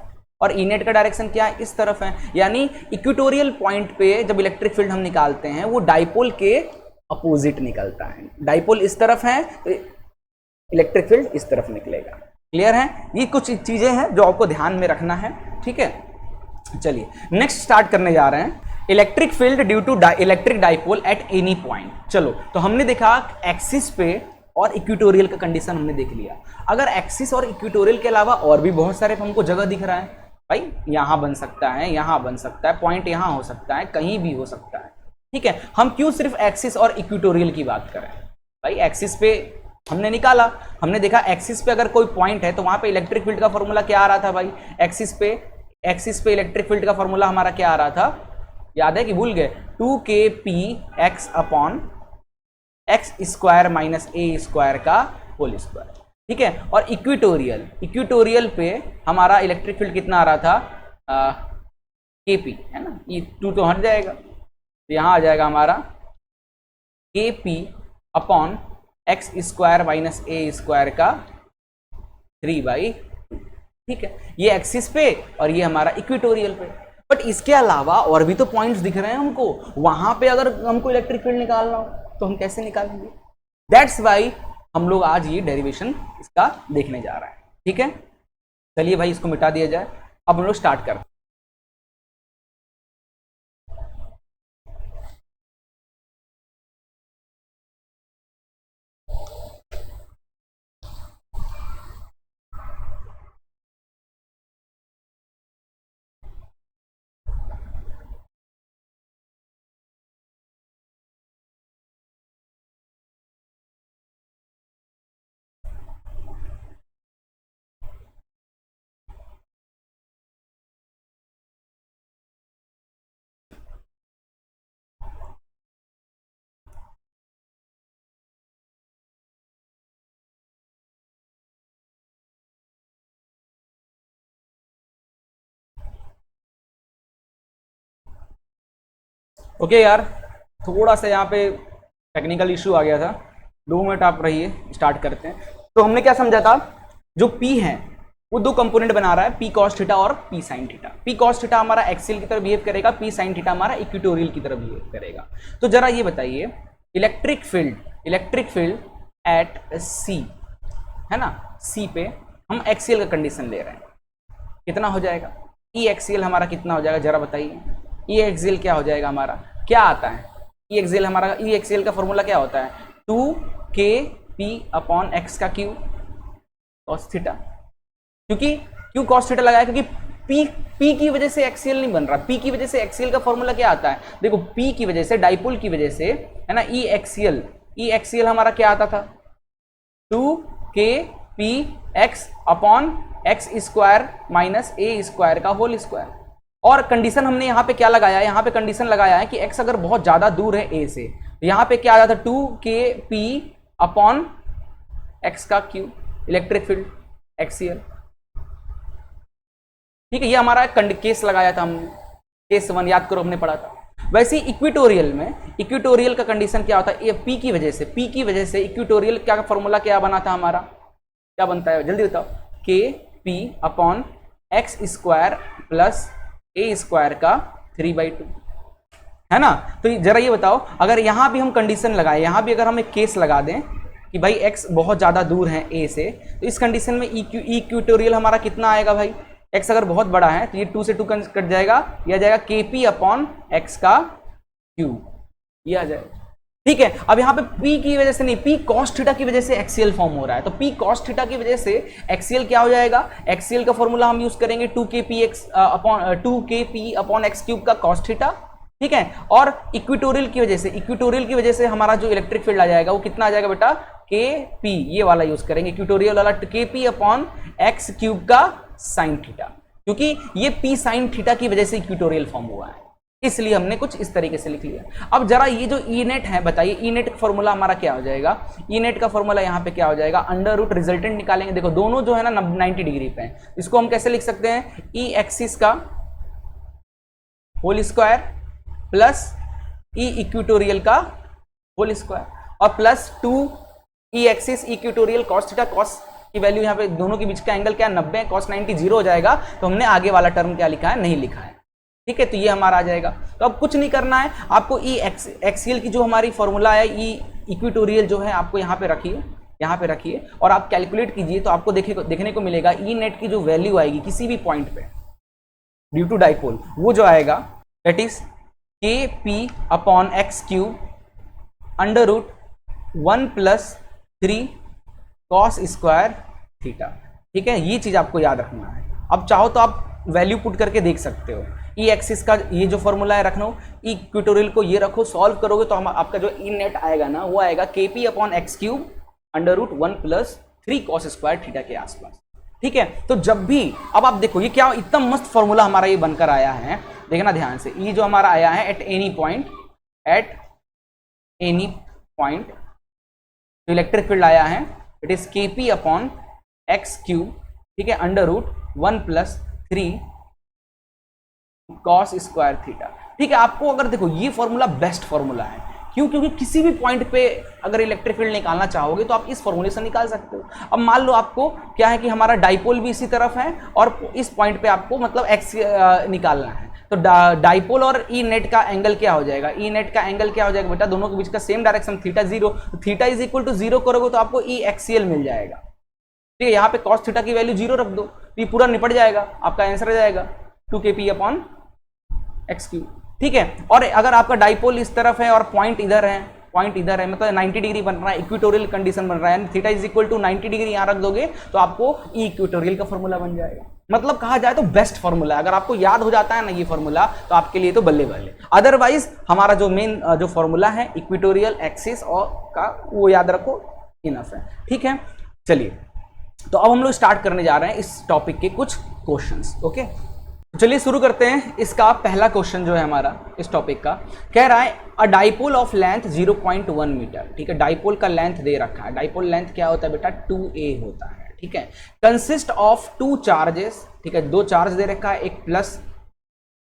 और ई नेट का डायरेक्शन क्या है, इस तरफ है। यानी इक्वेटोरियल पॉइंट पे जब इलेक्ट्रिक फील्ड हम निकालते हैं वो डाइपोल के अपोजिट निकलता है, डाइपोल इस तरफ है तो इलेक्ट्रिक फील्ड इस तरफ निकलेगा। क्लियर है, ये कुछ चीजें हैं जो आपको ध्यान में रखना है। ठीक है, चलिए नेक्स्ट स्टार्ट करने जा रहे हैं, electric field due to electric dipole at any point. चलो, तो हमने देखा एक्सिस पे और इक्वेटोरियल का कंडीशन हमने देख लिया। अगर एक्सिस और इक्वेटोरियल के अलावा और भी बहुत सारे हमको जगह दिख रहा है, भाई यहां बन सकता है, यहां बन सकता है, पॉइंट यहां हो सकता है, कहीं भी हो सकता है। ठीक है, हम क्यों सिर्फ एक्सिस और इक्वेटोरियल की बात करें, भाई एक्सिस पे हमने निकाला, हमने देखा एक्सिस पे अगर कोई पॉइंट है तो वहां पे इलेक्ट्रिक फील्ड का फॉर्मूला क्या आ रहा था भाई, एक्सिस पे इलेक्ट्रिक फील्ड का फॉर्मूला हमारा क्या आ रहा था, याद है कि भूल गए, 2kpx upon x square minus A square का होल स्क्वायर। ठीक है, और इक्वेटोरियल पे हमारा इलेक्ट्रिक फील्ड कितना आ रहा था, kp है ना, ये 2 तो हट जाएगा, तो यहां आ जाएगा हमारा kp upon x square minus A square का 3/2। ठीक है, ये एक्सिस पे और ये हमारा इक्वेटोरियल पे। बट इसके अलावा और भी तो पॉइंट्स दिख रहे हैं हमको, वहां पे अगर हमको इलेक्ट्रिक फील्ड निकालना हो तो हम कैसे निकालेंगे, दैट्स वाई हम लोग आज ये डेरिवेशन इसका देखने जा रहे हैं। ठीक है, चलिए भाई इसको मिटा दिया जाए, अब हम लोग स्टार्ट करते हैं। ओके यार, थोड़ा सा यहाँ पे टेक्निकल इशू आ गया था, 2 मिनट आप रहिए, स्टार्ट करते हैं। तो हमने क्या समझा था, जो P है वो 2 कंपोनेंट बना रहा है, P cos थीटा और P sin theta. P cos theta हमारा एक्सियल की तरफ बिहेव करेगा, P sin थीटा हमारा इक्वेटोरियल की तरफ बिहेव करेगा। तो जरा ये बताइए, इलेक्ट्रिक फील्ड एट C है ना, सी पे हम एक्सीएल का कंडीशन ले रहे हैं, कितना हो जाएगा, ई एक्सीएल हमारा कितना हो जाएगा जरा बताइए। ई एक्सीएल क्या हो जाएगा हमारा, क्या आता है ई एक्सीएल हमारा, ई एक्सीएल का फॉर्मूला क्या होता है 2kp अपॉन एक्स का क्यू कॉस थीटा। क्योंकि क्यों कॉस थीटा लगाया, क्योंकि पी की वजह से एक्सीएल नहीं बन रहा, पी की वजह से एक्सीएल का फॉर्मूला क्या आता है, देखो पी की वजह से, डाइपोल की वजह से, है ना, ई एक्सीएल हमारा क्या आता था 2kp x upon x square minus A square का होल स्क्वायर। और कंडीशन हमने यहाँ पे क्या लगाया है, यहाँ पे कंडीशन लगाया है कि x अगर बहुत ज्यादा दूर है a से, यहाँ पे क्या आ जाता है 2kp अपॉन एक्स का क्यू इलेक्ट्रिक फील्ड एक्सीएल। ठीक है, ये हमारा केस लगाया था हमने, केस 1 याद करो हमने पढ़ा था। वैसे इक्विटोरियल में, इक्विटोरियल का कंडीशन क्या होता है, पी की वजह से इक्विटोरियल क्या फॉर्मूला क्या बना था हमारा, क्या बनता है जल्दी बताओ, kp upon x square plus A square का 3/2, है ना। तो जरा ये बताओ, अगर यहां भी हम कंडीशन लगाए, यहां भी अगर हम एक केस लगा दें कि भाई x बहुत ज्यादा दूर है a से, तो इस कंडीशन में इक्विटोरियल हमारा कितना आएगा भाई, x अगर बहुत बड़ा है तो ये 2 से 2 कट जाएगा, ये आ जाएगा kp अपॉन एक्स का क्यूब, ये आ जाएगा। ठीक है, अब यहाँ पे P की वजह से नहीं, P cos थीटा की वजह से एक्सीएल फॉर्म हो रहा है, तो P cos थीटा की वजह से एक्सीएल क्या हो जाएगा, एक्सीएल का फॉर्मूला हम यूज करेंगे 2kp अपॉन एक्स क्यूब का cos थीटा। ठीक है, और इक्विटोरियल की वजह से हमारा जो इलेक्ट्रिक फील्ड आ जाएगा वो कितना आ जाएगा बेटा, kp, ये वाला यूज करेंगे इक्विटोरियल वाला, kp अपॉन एक्स क्यूब का साइन थीटा, क्योंकि ये P साइन थीटा की वजह से इक्विटोरियल फॉर्म हुआ है, इसलिए हमने कुछ इस तरीके से लिख लिया। अब जरा ये जो ई नेट है बताइए, ई नेट का फॉर्मूला हमारा क्या हो जाएगा, ई नेट का फॉर्मूला यहाँ पे क्या हो जाएगा, अंडर रूट रिजल्टेंट निकालेंगे। देखो दोनों जो है ना 90 डिग्री पे है, इसको हम कैसे लिख सकते हैं, ई एक्सिस का होल स्क्वायर प्लस ई इक्विटोरियल का होल स्क्वायर और plus 2 E axis equatorial cos theta, cos की वैल्यू यहाँ पे दोनों के बीच का एंगल क्या है 90 है, कॉस 90 0 हो जाएगा, तो हमने आगे वाला टर्म क्या लिखा है, नहीं लिखा है। ठीक है, तो ये हमारा आ जाएगा। तो अब कुछ नहीं करना है आपको, ई एक्सीएल की जो हमारी फॉर्मूला है, ई इक्विटोरियल जो है आपको यहाँ पे रखिए और आप कैलकुलेट कीजिए, तो आपको देखने को मिलेगा ई नेट की जो वैल्यू आएगी किसी भी पॉइंट पे ड्यू टू डाइपोल, वो जो आएगा that is kp upon x cube under root 1 plus 3 cos square theta. ठीक है, ये चीज आपको याद रखना है। अब चाहो तो आप वैल्यू पुट करके देख सकते हो, ई एक्सिस का ये जो फॉर्मूला है रखना, इक्विटोरियल को ये रखो, सॉल्व करोगे तो हम आपका जो ई नेट आएगा ना वो आएगा kp upon x cube under root 1 plus 3 cos square theta के आसपास। ठीक है, तो जब भी, अब आप देखो ये क्या इतना मस्त फॉर्मूला हमारा ये बनकर आया है, देखना ध्यान से, ये जो हमारा आया है एट एनी पॉइंट जो इलेक्ट्रिक फील्ड आया है it is kp upon x cube, ठीक है, under root 1 plus 3 cos square theta. ठीक है, आपको अगर देखो ये फॉर्मूला बेस्ट फॉर्मूला है, क्यों, क्योंकि किसी भी पॉइंट पे अगर इलेक्ट्रिक फील्ड निकालना चाहोगे तो आप इस फॉर्मूले से निकाल सकते हो। अब मान लो आपको क्या है कि हमारा डाइपोल भी इसी तरफ है और इस पॉइंट पे आपको मतलब एक्स निकालना है, तो डाइपोल और ई नेट का एंगल क्या हो जाएगा, ई नेट का एंगल क्या हो जाएगा बेटा, दोनों के बीच का same direction theta 0, theta is equal to 0 करोगे तो आपको ई एक्सीएल मिल जाएगा। ठीक है, यहाँ पे कॉस थीटा की वैल्यू 0 रख दो, ये पूरा निपट जाएगा, आपका आंसर आ जाएगा 2kp अपॉन एक्स क्यूब। ठीक है, और अगर आपका डाइपोल इस तरफ है और पॉइंट इधर है, मतलब 90 डिग्री बन रहा है, इक्विटोरियल कंडीशन बन रहा है, theta is equal to 90 degree यहाँ रख दोगे तो आपको ई इक्विटोरियल का फॉर्मूला बन जाएगा। मतलब कहा जाए तो बेस्ट फॉर्मूला है, अगर आपको याद हो जाता है ना ये फॉर्मूला तो आपके लिए तो बल्ले बल्ले। अदरवाइज हमारा जो मेन जो फॉर्मूला है इक्विटोरियल एक्सिस और का वो याद रखो, इनफ है। ठीक है, चलिए तो अब हम लोग स्टार्ट करने जा रहे हैं इस टॉपिक के कुछ क्वेश्चंस। ओके, चलिए शुरू करते हैं। इसका पहला क्वेश्चन जो है हमारा इस टॉपिक का कह रहा है a dipole of length 0.1 metre. ठीक है, डाइपोल का लेंथ दे रखा है, डाइपोल लेंथ क्या होता है बेटा 2a होता है। ठीक है, कंसिस्ट ऑफ 2 चार्जेस। ठीक है, 2 चार्ज दे रखा है, एक प्लस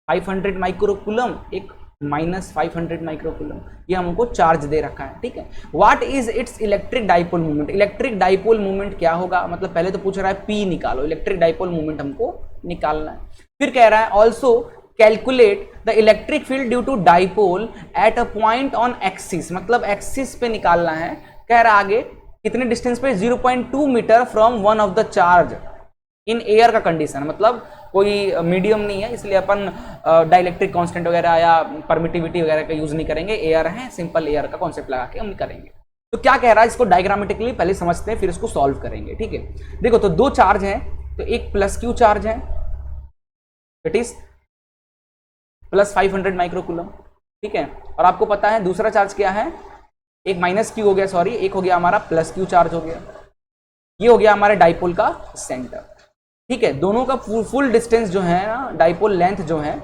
500 माइक्रोकूलम, एक माइनस 500 माइक्रोकूलम, ये हमको चार्ज दे रखा है। ठीक है, what is it's electric dipole movement. Electric dipole movement क्या होगा, मतलब पहले तो पूछ रहा है P निकालो, इलेक्ट्रिक डाइपोल मूवमेंट हमको निकालना है। फिर कह रहा है also calculate the electric field due to dipole at a point on axis, मतलब एक्सिस पे निकालना है। कह रहा है आगे कितने डिस्टेंस पे, 0.2 metre from one of the charge in air का कंडीशन, मतलब कोई मीडियम नहीं है, इसलिए अपन डाइलेक्ट्रिक कांस्टेंट वगैरह या परमिटिविटी वगैरह का यूज नहीं करेंगे, एयर है, सिंपल एयर का कॉन्सेप्ट लगा के हम करेंगे। तो क्या कह रहा है, इसको डायग्रामेटिकली पहले समझते हैं, फिर इसको सॉल्व करेंगे। ठीक है, देखो तो दो चार्ज हैं, तो एक प्लस क्यू चार्ज है, इट इज प्लस 500 माइक्रोकूलम। ठीक है, और आपको पता है दूसरा चार्ज क्या है, एक माइनस क्यू हो गया, सॉरी, एक हो गया हमारा प्लस क्यू चार्ज हो गया, ये हो गया हमारे डाइपोल का सेंटर। ठीक है, दोनों का फुल डिस्टेंस जो है ना, डाइपोल लेंथ जो है,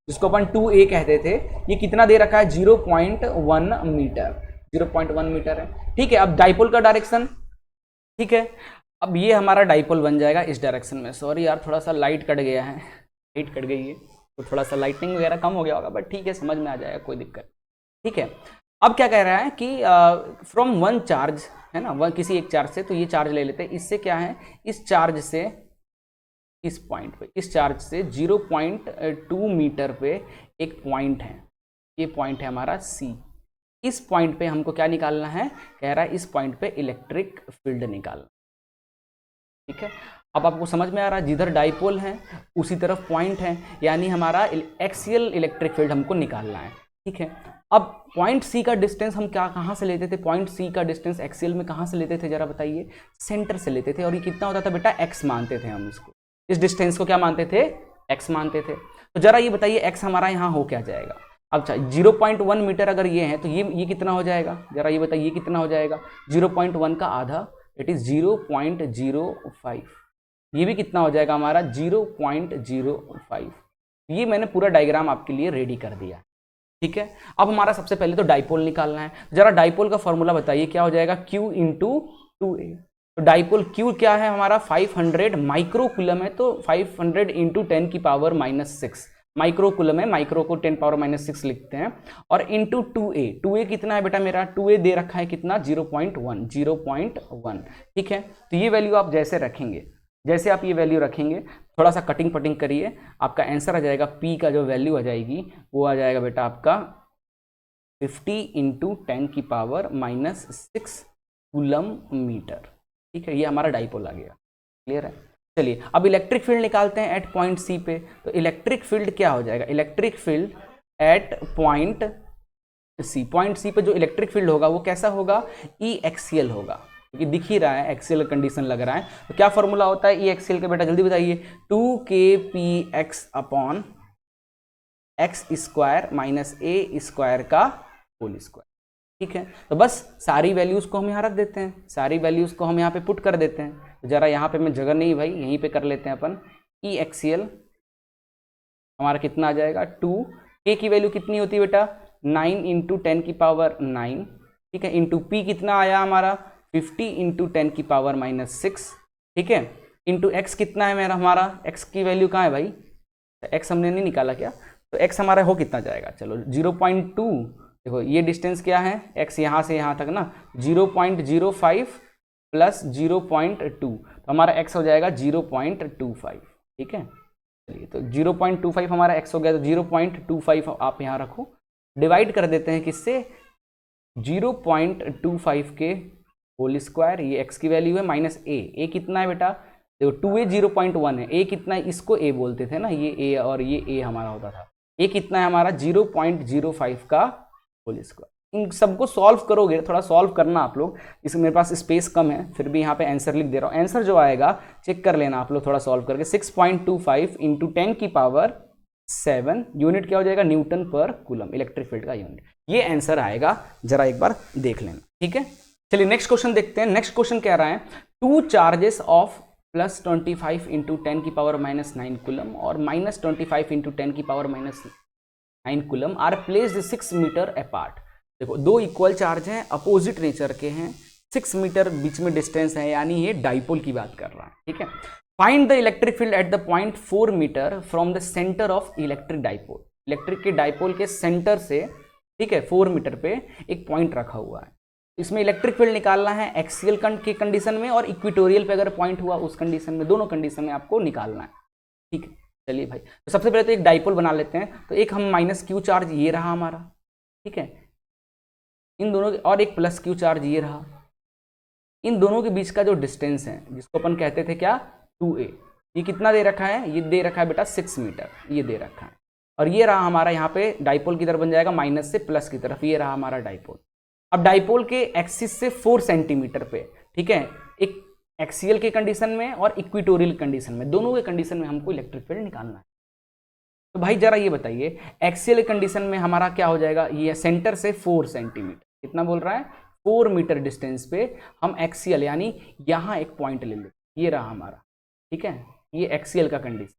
जिसको अपन 2a कहते थे, ये कितना दे रखा है, 0.1 मीटर, 0.1 मीटर है। ठीक है, अब डाइपोल का डायरेक्शन, ठीक है, अब ये हमारा डाइपोल बन जाएगा इस डायरेक्शन में। सॉरी यार, थोड़ा सा लाइट कट गया है, लाइट कट गई है, तो थोड़ा सा लाइटनिंग वगैरह कम हो गया होगा, बट ठीक है, समझ में आ जाएगा, कोई दिक्कत। ठीक है, अब क्या कह रहा है कि फ्रॉम वन चार्ज है ना, वन किसी एक चार्ज से, तो ये चार्ज ले लेते हैं, इससे क्या है, इस चार्ज से इस पॉइंट पे, इस चार्ज से 0.2 मीटर पे एक पॉइंट है, ये पॉइंट है हमारा C। इस पॉइंट पे हमको क्या निकालना है, कह रहा है इस पॉइंट पे इलेक्ट्रिक फील्ड निकालना। ठीक है, अब आपको समझ में आ रहा है, जिधर डाइपोल है उसी तरफ पॉइंट है, यानी हमारा एक्सियल इलेक्ट्रिक फील्ड हमको निकालना है। ठीक है, अब पॉइंट C का डिस्टेंस हम क्या कहाँ से लेते थे, पॉइंट C का डिस्टेंस एक्सियल में कहाँ से लेते थे, जरा बताइए, सेंटर से लेते थे, और ये कितना होता था बेटा, x मानते थे हम इसको, इस डिस्टेंस को क्या मानते थे, x मानते थे। तो जरा ये बताइए x हमारा यहाँ हो क्या जाएगा, अब 0.1 मीटर अगर ये है तो ये कितना हो जाएगा, जरा ये बताइए, ये कितना हो जाएगा, 0.1 का आधा, इट इज 0.05, ये भी कितना हो जाएगा हमारा 0.05। ये मैंने पूरा डायग्राम आपके लिए रेडी कर दिया। ठीक है, अब हमारा सबसे पहले तो डाइपोल निकालना है, जरा डाइपोल का फॉर्मूला बताइए, क्या हो जाएगा, Q इंटू 2a। तो डाइपोल Q क्या है हमारा, 500 माइक्रोकूलम है, तो 500 इंटू 10 की पावर -6 माइक्रोकूलम है, माइक्रो को 10 पावर -6 लिखते हैं, और इंटू 2a कितना है बेटा मेरा, 2a दे रखा है कितना, 0.1। ठीक है, तो ये वैल्यू आप जैसे रखेंगे, जैसे आप ये वैल्यू रखेंगे, थोड़ा सा कटिंग पटिंग करिए, आपका आंसर आ जाएगा, P का जो वैल्यू आ जाएगी वो आ जाएगा बेटा आपका 50 इंटू 10 की पावर -6 कूलम मीटर। ठीक है, ये हमारा डाइपोल आ गया, क्लियर है। चलिए अब इलेक्ट्रिक फील्ड निकालते हैं एट पॉइंट C पे, तो इलेक्ट्रिक फील्ड क्या हो जाएगा, electric field at point C पे जो इलेक्ट्रिक फील्ड होगा वो कैसा होगा, ई एक्सियल होगा, क्योंकि दिख ही रहा है एक्सियल कंडीशन लग रहा है। तो क्या फॉर्मूला होता है ई एक्सियल का बेटा, जल्दी बताइए, 2kpx upon x square minus A square का होल स्क्वायर। ठीक है, तो बस सारी वैल्यूज को हम यहाँ रख देते हैं, सारी वैल्यूज को हम यहाँ पे पुट कर देते हैं। तो जरा यहाँ पे मैं जगह नहीं भाई, यहीं पे कर लेते हैं अपन, ई एक्सियल हमारा कितना आ जाएगा, 2 k की वैल्यू कितनी होती है बेटा, 9 इंटू 10 की पावर 9। ठीक है, इंटू p कितना आया हमारा, 50 इंटू 10 की पावर -6। ठीक है, इंटू x कितना है मेरा, हमारा x की वैल्यू कहाँ है भाई, x हमने नहीं निकाला क्या, तो x हमारा हो कितना जाएगा, चलो 0.2, देखो ये डिस्टेंस क्या है, x यहाँ से यहाँ तक ना, 0.05 प्लस 0.2, तो हमारा x हो जाएगा 0.25। ठीक है, चलिए तो 0.25 हमारा x हो गया, तो 0.25 आप यहाँ रखो, डिवाइड कर देते हैं किससे, 0.25 के होल स्क्वायर, ये x की वैल्यू है, माइनस a कितना है बेटा, देखो 2a 0.1 है, a कितना है, इसको a बोलते थे ना, ये a और ये a हमारा होता था, a कितना है हमारा 0.05 का होल स्क्वायर। इन सबको सॉल्व करोगे, थोड़ा सॉल्व करना आप लोग, इसमें मेरे पास स्पेस कम है, फिर भी यहाँ पे आंसर लिख दे रहा हूँ, आंसर जो आएगा चेक कर लेना आप लोग थोड़ा सॉल्व करके, 6.25 इंटू 10 की पावर 7, यूनिट क्या हो जाएगा, न्यूटन पर कूलम, इलेक्ट्रिक फील्ड का यूनिट, ये आंसर आएगा, जरा एक बार देख लेना। ठीक है, चलिए नेक्स्ट क्वेश्चन देखते हैं। नेक्स्ट क्वेश्चन कह रहा है, 2 चार्जेस ऑफ +25 इंटू 10 की पावर -9 कूलम और -25 इंटू 10 की power -9 coulomb are placed 6 metre apart. देखो दो इक्वल चार्ज हैं, अपोजिट नेचर के हैं, 6 मीटर बीच में डिस्टेंस है, यानी ये डाइपोल की बात कर रहा है। ठीक है, find the electric field at the point 4 metre from the centre of electric dipole. Electric के डाइपोल के सेंटर से, ठीक है, 4 मीटर पे एक पॉइंट रखा हुआ है, इसमें इलेक्ट्रिक फील्ड निकालना है एक्सियल की कंडीशन में और इक्वेटोरियल पे अगर पॉइंट हुआ उस कंडीशन में, दोनों कंडीशन में आपको निकालना है। ठीक है, चलिए भाई, तो सबसे पहले तो एक डाइपोल बना लेते हैं, तो एक हम -q चार्ज ये रहा हमारा, ठीक है, इन दोनों और एक +q चार्ज ये रहा, इन दोनों के बीच का जो डिस्टेंस है जिसको अपन कहते थे क्या 2a, ये कितना दे रखा है, ये दे रखा है बेटा 6 मीटर, ये दे रखा है। और ये रहा हमारा यहाँ पे डाइपोल की तरफ बन जाएगा माइनस से प्लस की तरफ, ये रहा हमारा डाइपोल। अब डाइपोल के एक्सिस से 4 सेंटीमीटर पे, ठीक है, एक एक्सियल के कंडीशन में और इक्विटोरियल कंडीशन में, दोनों के कंडीशन में हमको इलेक्ट्रिक फील्ड निकालना है। तो भाई जरा ये बताइए, एक्सियल कंडीशन में हमारा क्या हो जाएगा, ये सेंटर से 4 सेंटीमीटर, कितना बोल रहा है 4 मीटर डिस्टेंस पे हम एक्सियल यानी यहाँ एक पॉइंट ले लेते, ये रहा हमारा, ठीक है, ये एक्सियल का कंडीशन।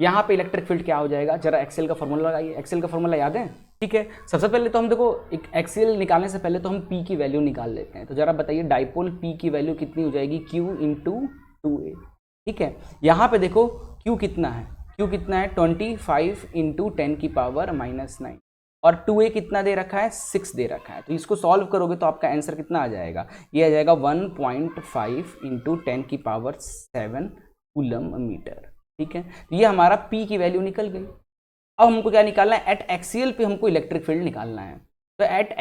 यहाँ पे इलेक्ट्रिक फील्ड क्या हो जाएगा, जरा एक्सियल का फॉर्मूला लगाइए, एक्सियल का फॉर्मूला याद है, ठीक है। सबसे पहले तो हम देखो एक एक्सियल निकालने से पहले तो हम P की वैल्यू निकाल लेते हैं। तो जरा बताइए डाइपोल P की वैल्यू कितनी हो जाएगी, Q इंटू 2a, ठीक है। यहाँ पे देखो Q कितना है, Q कितना है 25 इंटू 10 की पावर -9 और 2a कितना दे रखा है 6 दे रखा है। तो इसको सॉल्व करोगे तो आपका आंसर कितना आ जाएगा, ये आ जाएगा 1.5 इंटू 10 की पावर 7 कूलम मीटर, ठीक है। तो ये हमारा P की वैल्यू निकल गई। अब हमको क्या निकालना है, एट एक्सियल पे हमको इलेक्ट्रिक फील्ड निकालना है। तो एट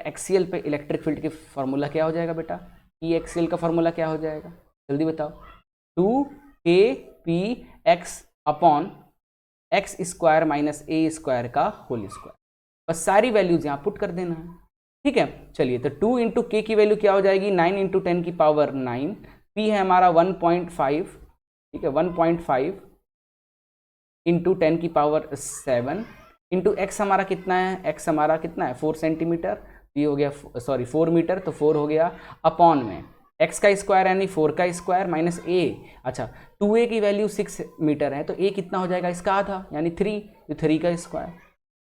एक्सियल पे इलेक्ट्रिक फील्ड की फॉर्मूला क्या हो जाएगा बेटा, ई एक्सियल का फॉर्मूला क्या हो जाएगा, जल्दी बताओ, 2kpx upon x square minus A square का होल स्क्वायर। बस सारी वैल्यूज यहाँ पुट कर देना है, ठीक है। चलिए तो 2 इंटू के की वैल्यू क्या हो जाएगी 9 इंटू 10 की पावर 9, पी है हमारा 1.5, ठीक है, 1.5 इंटू 10 की पावर 7 इंटू एक्स हमारा कितना है, एक्स हमारा कितना है 4 सेंटीमीटर, ये हो गया सॉरी 4 मीटर, तो 4 हो गया अपॉन में एक्स का स्क्वायर यानी 4 का स्क्वायर माइनस ए, अच्छा 2a की वैल्यू 6 मीटर है तो a कितना हो जाएगा इसका आधा यानी 3, तो 3 का स्क्वायर,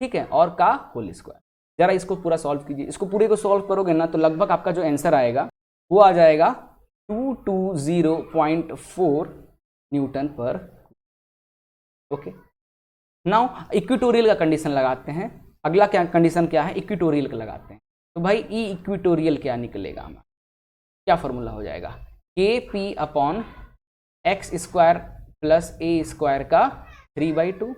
ठीक है, और का होल स्क्वायर। जरा इसको पूरा सॉल्व कीजिए, इसको पूरे को सॉल्व करोगे ना तो लगभग आपका जो आंसर आएगा वो आ जाएगा 220.4 न्यूटन पर। ओके, नाउ इक्विटोरियल का कंडीशन लगाते हैं। अगला क्या कंडीशन क्या है, इक्विटोरियल का लगाते हैं। तो भाई ई इक्विटोरियल क्या निकलेगा हमारा, क्या फॉर्मूला हो जाएगा, K P upon x square plus A square का 3/2।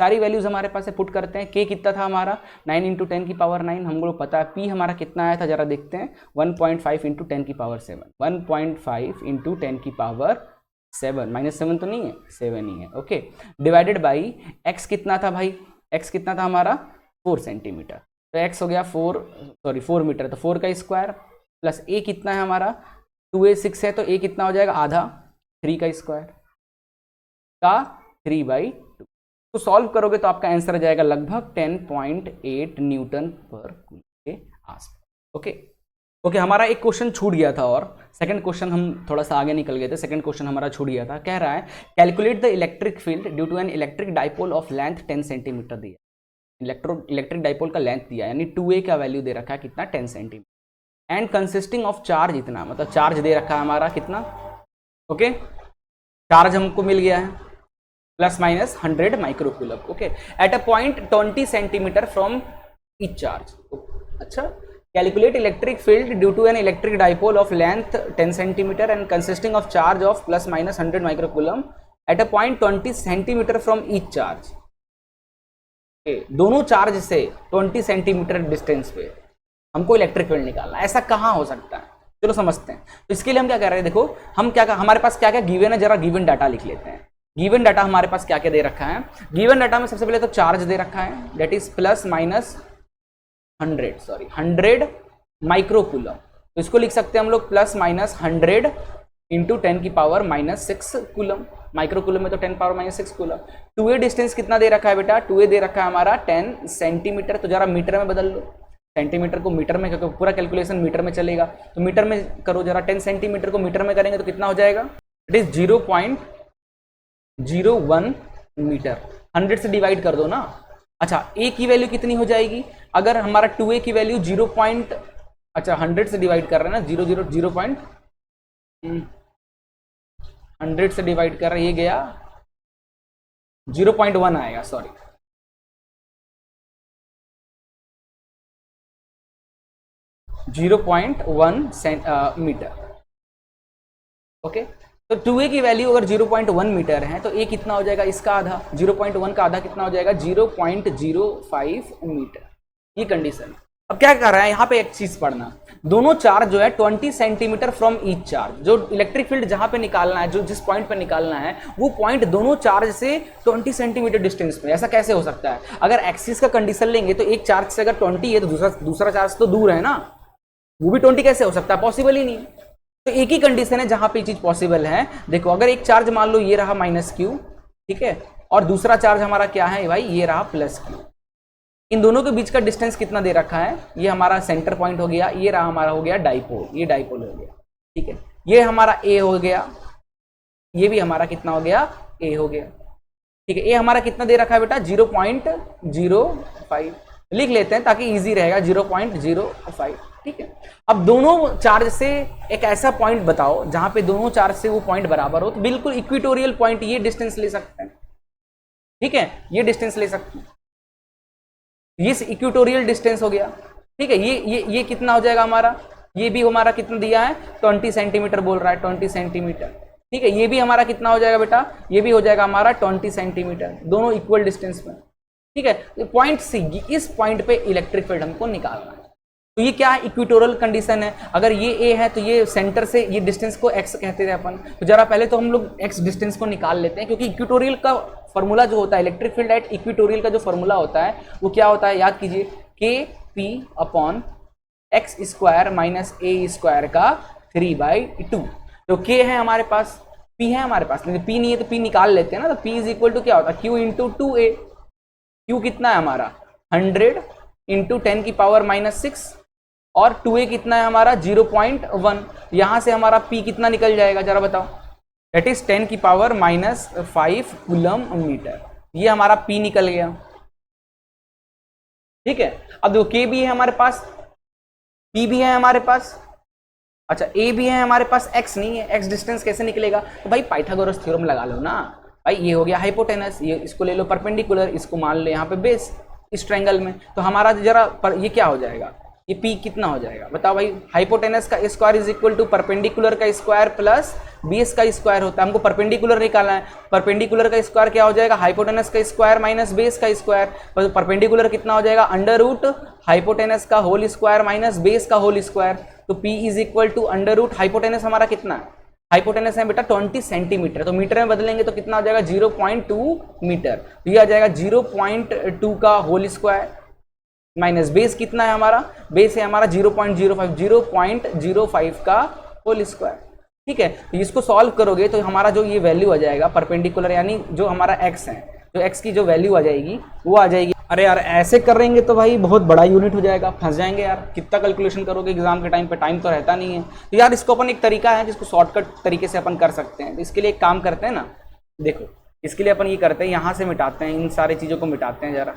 सारी वैल्यूज हमारे पास है, पुट करते हैं। के कितना था हमारा 9 इंटू 10 की पावर 9, हम लोग पता है। पी हमारा कितना आया था जरा देखते हैं, 1.5 इंटू 10 की पावर 7, 1.5 इंटू 10 की पावर 7, -7 तो नहीं है 7 ही है, ओके, डिवाइडेड बाई एक्स कितना था भाई, एक्स कितना था हमारा 4 सेंटीमीटर, तो एक्स हो गया 4 मीटर, तो 4 का स्क्वायर प्लस ए कितना है हमारा 2a 6 है तो ए कितना हो जाएगा आधा, 3 का स्क्वायर का 3/2। तो सॉल्व करोगे तो आपका आंसर आ जाएगा लगभग 10.8 न्यूटन पर कूलम के आसपास। ओके, हमारा एक क्वेश्चन छूट गया था और सेकंड क्वेश्चन हम थोड़ा सा आगे निकल गए थे। सेकंड क्वेश्चन हमारा छूट गया था, कह रहा है calculate the electric field due to an electric dipole of length 10 centimetre दिया, इलेक्ट्रिक डाइपोल का लेंथ दिया यानी 2a का वैल्यू दे रखा है कितना 10 centimetre and consisting of charge इतना, मतलब चार्ज दे रखा है हमारा कितना, ओके, चार्ज हमको मिल गया है ±100 microcoulomb, okay, at a point 20 centimetre from each charge. अच्छा, calculate electric field due to an electric dipole of length 10 centimetre and consisting of charge of ±100 microcoulomb at a point 20 centimetre from each charge. दोनों charge से 20 centimetre distance पे हमको electric field निकालना है, ऐसा कहाँ हो सकता है, चलो समझते हैं। तो इसके लिए हम क्या कर रहे हैं, देखो हम क्या हमारे पास क्या क्या गिवन है, जरा गिवन डाटा लिख लेते हैं। गिवन डाटा हमारे पास क्या क्या दे रखा है, गिवन डाटा में सबसे पहले तो चार्ज दे रखा है दैट इज +100 माइक्रोकूलम, तो इसको लिख सकते हैं हम लोग +100 इंटू 10 की पावर -6 कूलम, माइक्रोकूलम में तो 10 पावर -6 कूलम। 2a डिस्टेंस कितना दे रखा है बेटा, 2a दे रखा है हमारा 10 सेंटीमीटर, तो जरा मीटर में बदल लो, सेंटीमीटर को मीटर में, क्योंकि पूरा कैलकुलेशन मीटर में चलेगा तो मीटर में करो जरा, 10 सेंटीमीटर को मीटर में करेंगे तो कितना हो जाएगा, इट इज 0.01 मीटर, 100 से डिवाइड कर दो ना। अच्छा, a की वैल्यू कितनी हो जाएगी, अगर हमारा 2a की वैल्यू 100 से डिवाइड कर रहे हैं ना, 100 से डिवाइड कर रहे हैं, ये गया 0.1 आएगा, सॉरी 0.1 मीटर, ओके। तो 2a की वैल्यू अगर 0.1 मीटर है तो a कितना हो जाएगा, इसका आधा, 0.1 का आधा कितना हो जाएगा 0.05 मीटर, ये कंडीशन। अब क्या कर रहा है यहाँ पे, एक चीज पढ़ना, दोनों चार्ज जो है 20 सेंटीमीटर फ्रॉम ईच चार्ज, जो इलेक्ट्रिक फील्ड जहां पे निकालना है, जो जिस पॉइंट पे निकालना है, वो पॉइंट दोनों चार्ज से 20 सेंटीमीटर डिस्टेंस पे। ऐसा कैसे हो सकता है? अगर एक्सिस का कंडीशन लेंगे तो एक चार्ज से अगर 20 है तो दूसरा चार्ज तो दूर है ना, वो भी 20 कैसे हो सकता है? पॉसिबल ही नहीं। तो एक ही कंडीशन है जहां पे ये चीज पॉसिबल है। देखो, अगर एक चार्ज मान लो ये रहा -q, ठीक है, और दूसरा चार्ज हमारा क्या है भाई, ये रहा +q। इन दोनों के बीच का डिस्टेंस कितना दे रखा है? ये हमारा सेंटर पॉइंट हो गया, ये रहा हमारा हो गया डाइपोल, ये डाइपोल हो गया, ठीक है। ये हमारा ए हो गया, ये भी हमारा कितना हो गया, ए हो गया, ठीक है। ए हमारा कितना दे रखा है बेटा? 0.05 लिख लेते हैं ताकि इजी रहेगा, 0.05, ठीक है। अब दोनों चार्ज से एक ऐसा पॉइंट बताओ जहां पे दोनों चार्ज से वो पॉइंट बराबर हो, तो बिल्कुल इक्विटोरियल पॉइंट, ये डिस्टेंस ले सकते हैं, ठीक है, ये डिस्टेंस ले सकते हैं, ये इक्वेटोरियल डिस्टेंस हो गया, ठीक है। ये कितना हो जाएगा हमारा? ये भी हमारा कितना दिया है? 20 सेंटीमीटर बोल रहा है, 20 सेंटीमीटर, ठीक है। ये भी हमारा कितना हो जाएगा बेटा? ये भी हो जाएगा हमारा 20 सेंटीमीटर, दोनों इक्वल डिस्टेंस में, ठीक है। पॉइंट सी, इस पॉइंट पे इलेक्ट्रिक फील्ड हमको निकालना है। तो ये क्या है? इक्वेटोरियल कंडीशन है। अगर ये ए है तो ये सेंटर से ये डिस्टेंस को एक्स कहते थे अपन। तो जरा पहले तो हम लोग एक्स डिस्टेंस को निकाल लेते हैं, क्योंकि इक्वेटोरियल का फॉर्मूला जो होता है, इलेक्ट्रिक फील्ड एट इक्वेटोरियल का जो फॉर्मूला होता है वो क्या होता है? याद कीजिए, KP/x² - a² का 3/2। तो K है हमारे पास, P है हमारे पास, नहीं P नहीं है तो P निकाल लेते हैं ना। तो P = क्या होता है? Q × 2a। Q कितना है हमारा? 100 × 10⁻⁻6, और 2a कितना है हमारा? 0.1। यहां से हमारा P कितना निकल जाएगा जरा बताओ? That is 10⁻⁵ coulomb metre. ये हमारा P निकल गया, ठीक है। अब देखो, K भी है हमारे पास, P भी है हमारे पास, अच्छा A भी है हमारे पास, X नहीं है। X डिस्टेंस कैसे निकलेगा? तो भाई पाइथागोरस थ्योरम लगा लो ना भाई। ये हो गया हाइपोटेनस, ये इसको ले लो परपेंडिकुलर, इसको मान ले यहाँ पे बेस, इस ट्रायंगल में। तो हमारा जरा ये क्या हो जाएगा? ये P कितना हो जाएगा बताओ भाई? हाइपोटेनस का स्क्वायर = परपेंडिकुलर का स्क्वायर प्लस बेस का स्क्वायर होता है। हमको परपेंडिकुलर निकालना है। परपेंडिकुलर का स्क्वायर क्या हो जाएगा? हाइपोटेनस का स्क्वायर माइनस बेस का स्क्वायर। तो परपेंडिकुलर कितना हो जाएगा? √ हाइपोटेनस का होल स्क्वायर माइनस बेस का होल स्क्वायर। तो P = √ हाइपोटेनस हमारा कितना है? हाइपोटेनस है बेटा 20 सेंटीमीटर, तो मीटर में बदलेंगे तो कितना हो जाएगा? 0.2 मीटर। तो ये आ जाएगा 0.2 का होल स्क्वायर माइनस बेस कितना है हमारा? बेस है हमारा 0.05 का होल स्क्वायर, ठीक है। तो इसको सॉल्व करोगे तो हमारा जो ये वैल्यू आ जाएगा परपेंडिकुलर, यानी जो हमारा x है, जो x की जो वैल्यू आ जाएगी वो आ जाएगी। अरे यार ऐसे करेंगे तो भाई बहुत बड़ा यूनिट हो जाएगा, फंस जाएंगे यार। कितना कैलकुलेशन करोगे एग्जाम के टाइम पे? टाइम तो रहता नहीं है। तो यार इसको अपन, एक तरीका है जिसको शॉर्टकट तरीके से अपन कर सकते हैं। तो इसके लिए एक काम करते हैं ना, देखो इसके लिए अपन ये करते हैं, यहाँ से मिटाते हैं, इन सारी चीज़ों को मिटाते हैं जरा,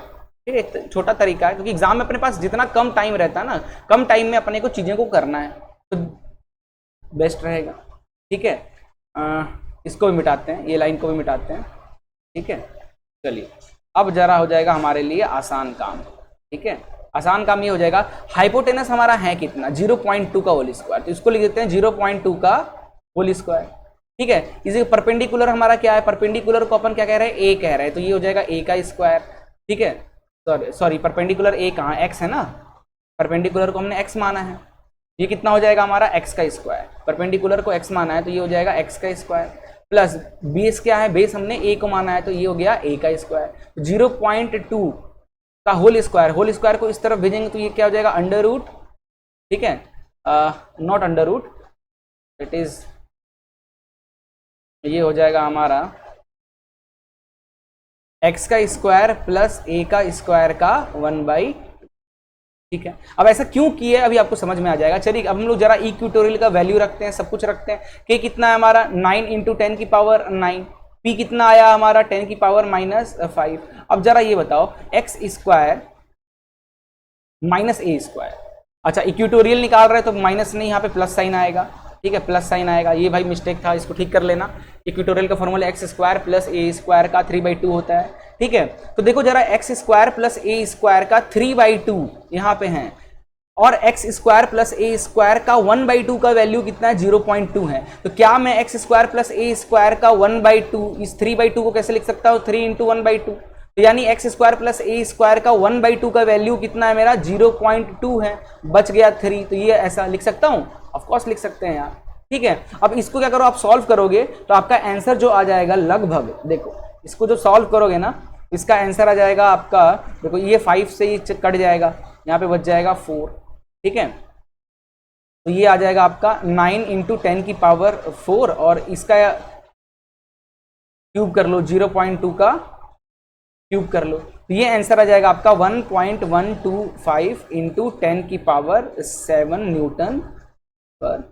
ठीक है। एक छोटा तरीका है, क्योंकि एग्जाम में अपने पास जितना कम टाइम रहता है ना, कम टाइम में अपने को चीज़ों को करना है तो बेस्ट रहेगा, ठीक है। इसको भी मिटाते हैं, ये लाइन को भी मिटाते हैं, ठीक है। चलिए अब जरा हो जाएगा हमारे लिए आसान काम, ठीक है। आसान काम ये हो जाएगा, हाइपोटेनस हमारा है कितना? 0.2 का होल स्क्वायर। तो इसको लिख देते हैं 0.2 का होल स्क्वायर, ठीक है। इसी परपेंडिकुलर हमारा क्या है? परपेंडिकुलर को अपन क्या कह रहे हैं? a कह रहे हैं। तो ये हो जाएगा a का स्क्वायर, ठीक है। सॉरी परपेंडिकुलर a कहाँ? x है ना, परपेंडिकुलर को हमने x माना है। ये कितना हो जाएगा हमारा? x का स्क्वायर। परपेंडिकुलर को x माना है तो ये हो जाएगा x का स्क्वायर, प्लस बेस क्या है? बेस हमने a को माना है तो ये हो गया a का स्क्वायर। 0.2 का होल स्क्वायर, होल स्क्वायर को इस तरफ भेजेंगे तो ये क्या हो जाएगा? √ ठीक है, नॉट √ इट इज, ये हो जाएगा हमारा x का स्क्वायर प्लस a का स्क्वायर का 1/2, ठीक है। अब ऐसा क्यों किया अभी आपको समझ में आ जाएगा। चलिए अब हम लोग जरा इक्वेटोरियल का वैल्यू रखते हैं, सब कुछ रखते हैं। k कितना है हमारा? 9 × 10⁻⁹। p कितना आया हमारा? 10⁻⁻5। अब जरा ये बताओ, x² माइनस a²। अच्छा इक्वेटोरियल निकाल रहे हैं तो माइनस नहीं, यहाँ पे प्लस साइन आएगा, ठीक है, प्लस साइन आएगा। ये भाई मिस्टेक था, इसको ठीक कर लेना। इक्वेटोरियल का फॉर्मूला x² प्लस a² का 3/2 होता है, ठीक है। तो देखो जरा x² प्लस a² का 3/2 यहाँ पे है, और x² प्लस a² का 1/2 का वैल्यू कितना है? 0.2 है। तो क्या मैं x² प्लस a² का 1/2 इस 3/2 को कैसे लिख सकता हूँ? 3 × 1/2। तो यानी x square plus A square का 1/2 का वैल्यू कितना है मेरा 0.2 है, बच गया 3। तो ये ऐसा लिख सकता हूं, ऑफ कोर्स लिख सकते हैं यार, ठीक है। अब इसको क्या करो, आप सॉल्व करोगे तो आपका आंसर जो आ जाएगा लगभग, देखो इसको जो सॉल्व करोगे ना, इसका आंसर आ जाएगा आपका, देखो ये 5 से ही कट जाएगा, यहाँ पे बच जाएगा 4, ठीक है। तो ये आ जाएगा आपका 9 × 10 की पावर 4 और इसका क्यूब कर लो, 0.2 का क्यूब कर लो, तो ये आंसर आ जाएगा आपका 1.125 × 10 की पावर 7 न्यूटन पर,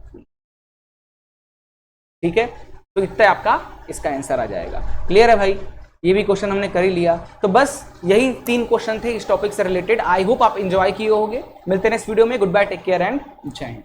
ठीक है। तो इतना आपका इसका आंसर आ जाएगा। क्लियर है भाई, ये भी क्वेश्चन हमने कर ही लिया। तो बस यही 3 क्वेश्चन थे इस टॉपिक से रिलेटेड। आई होप आप एंजॉय किए होंगे। मिलते हैं नेक्स्ट वीडियो में। Goodbye, take care and जय हिंद।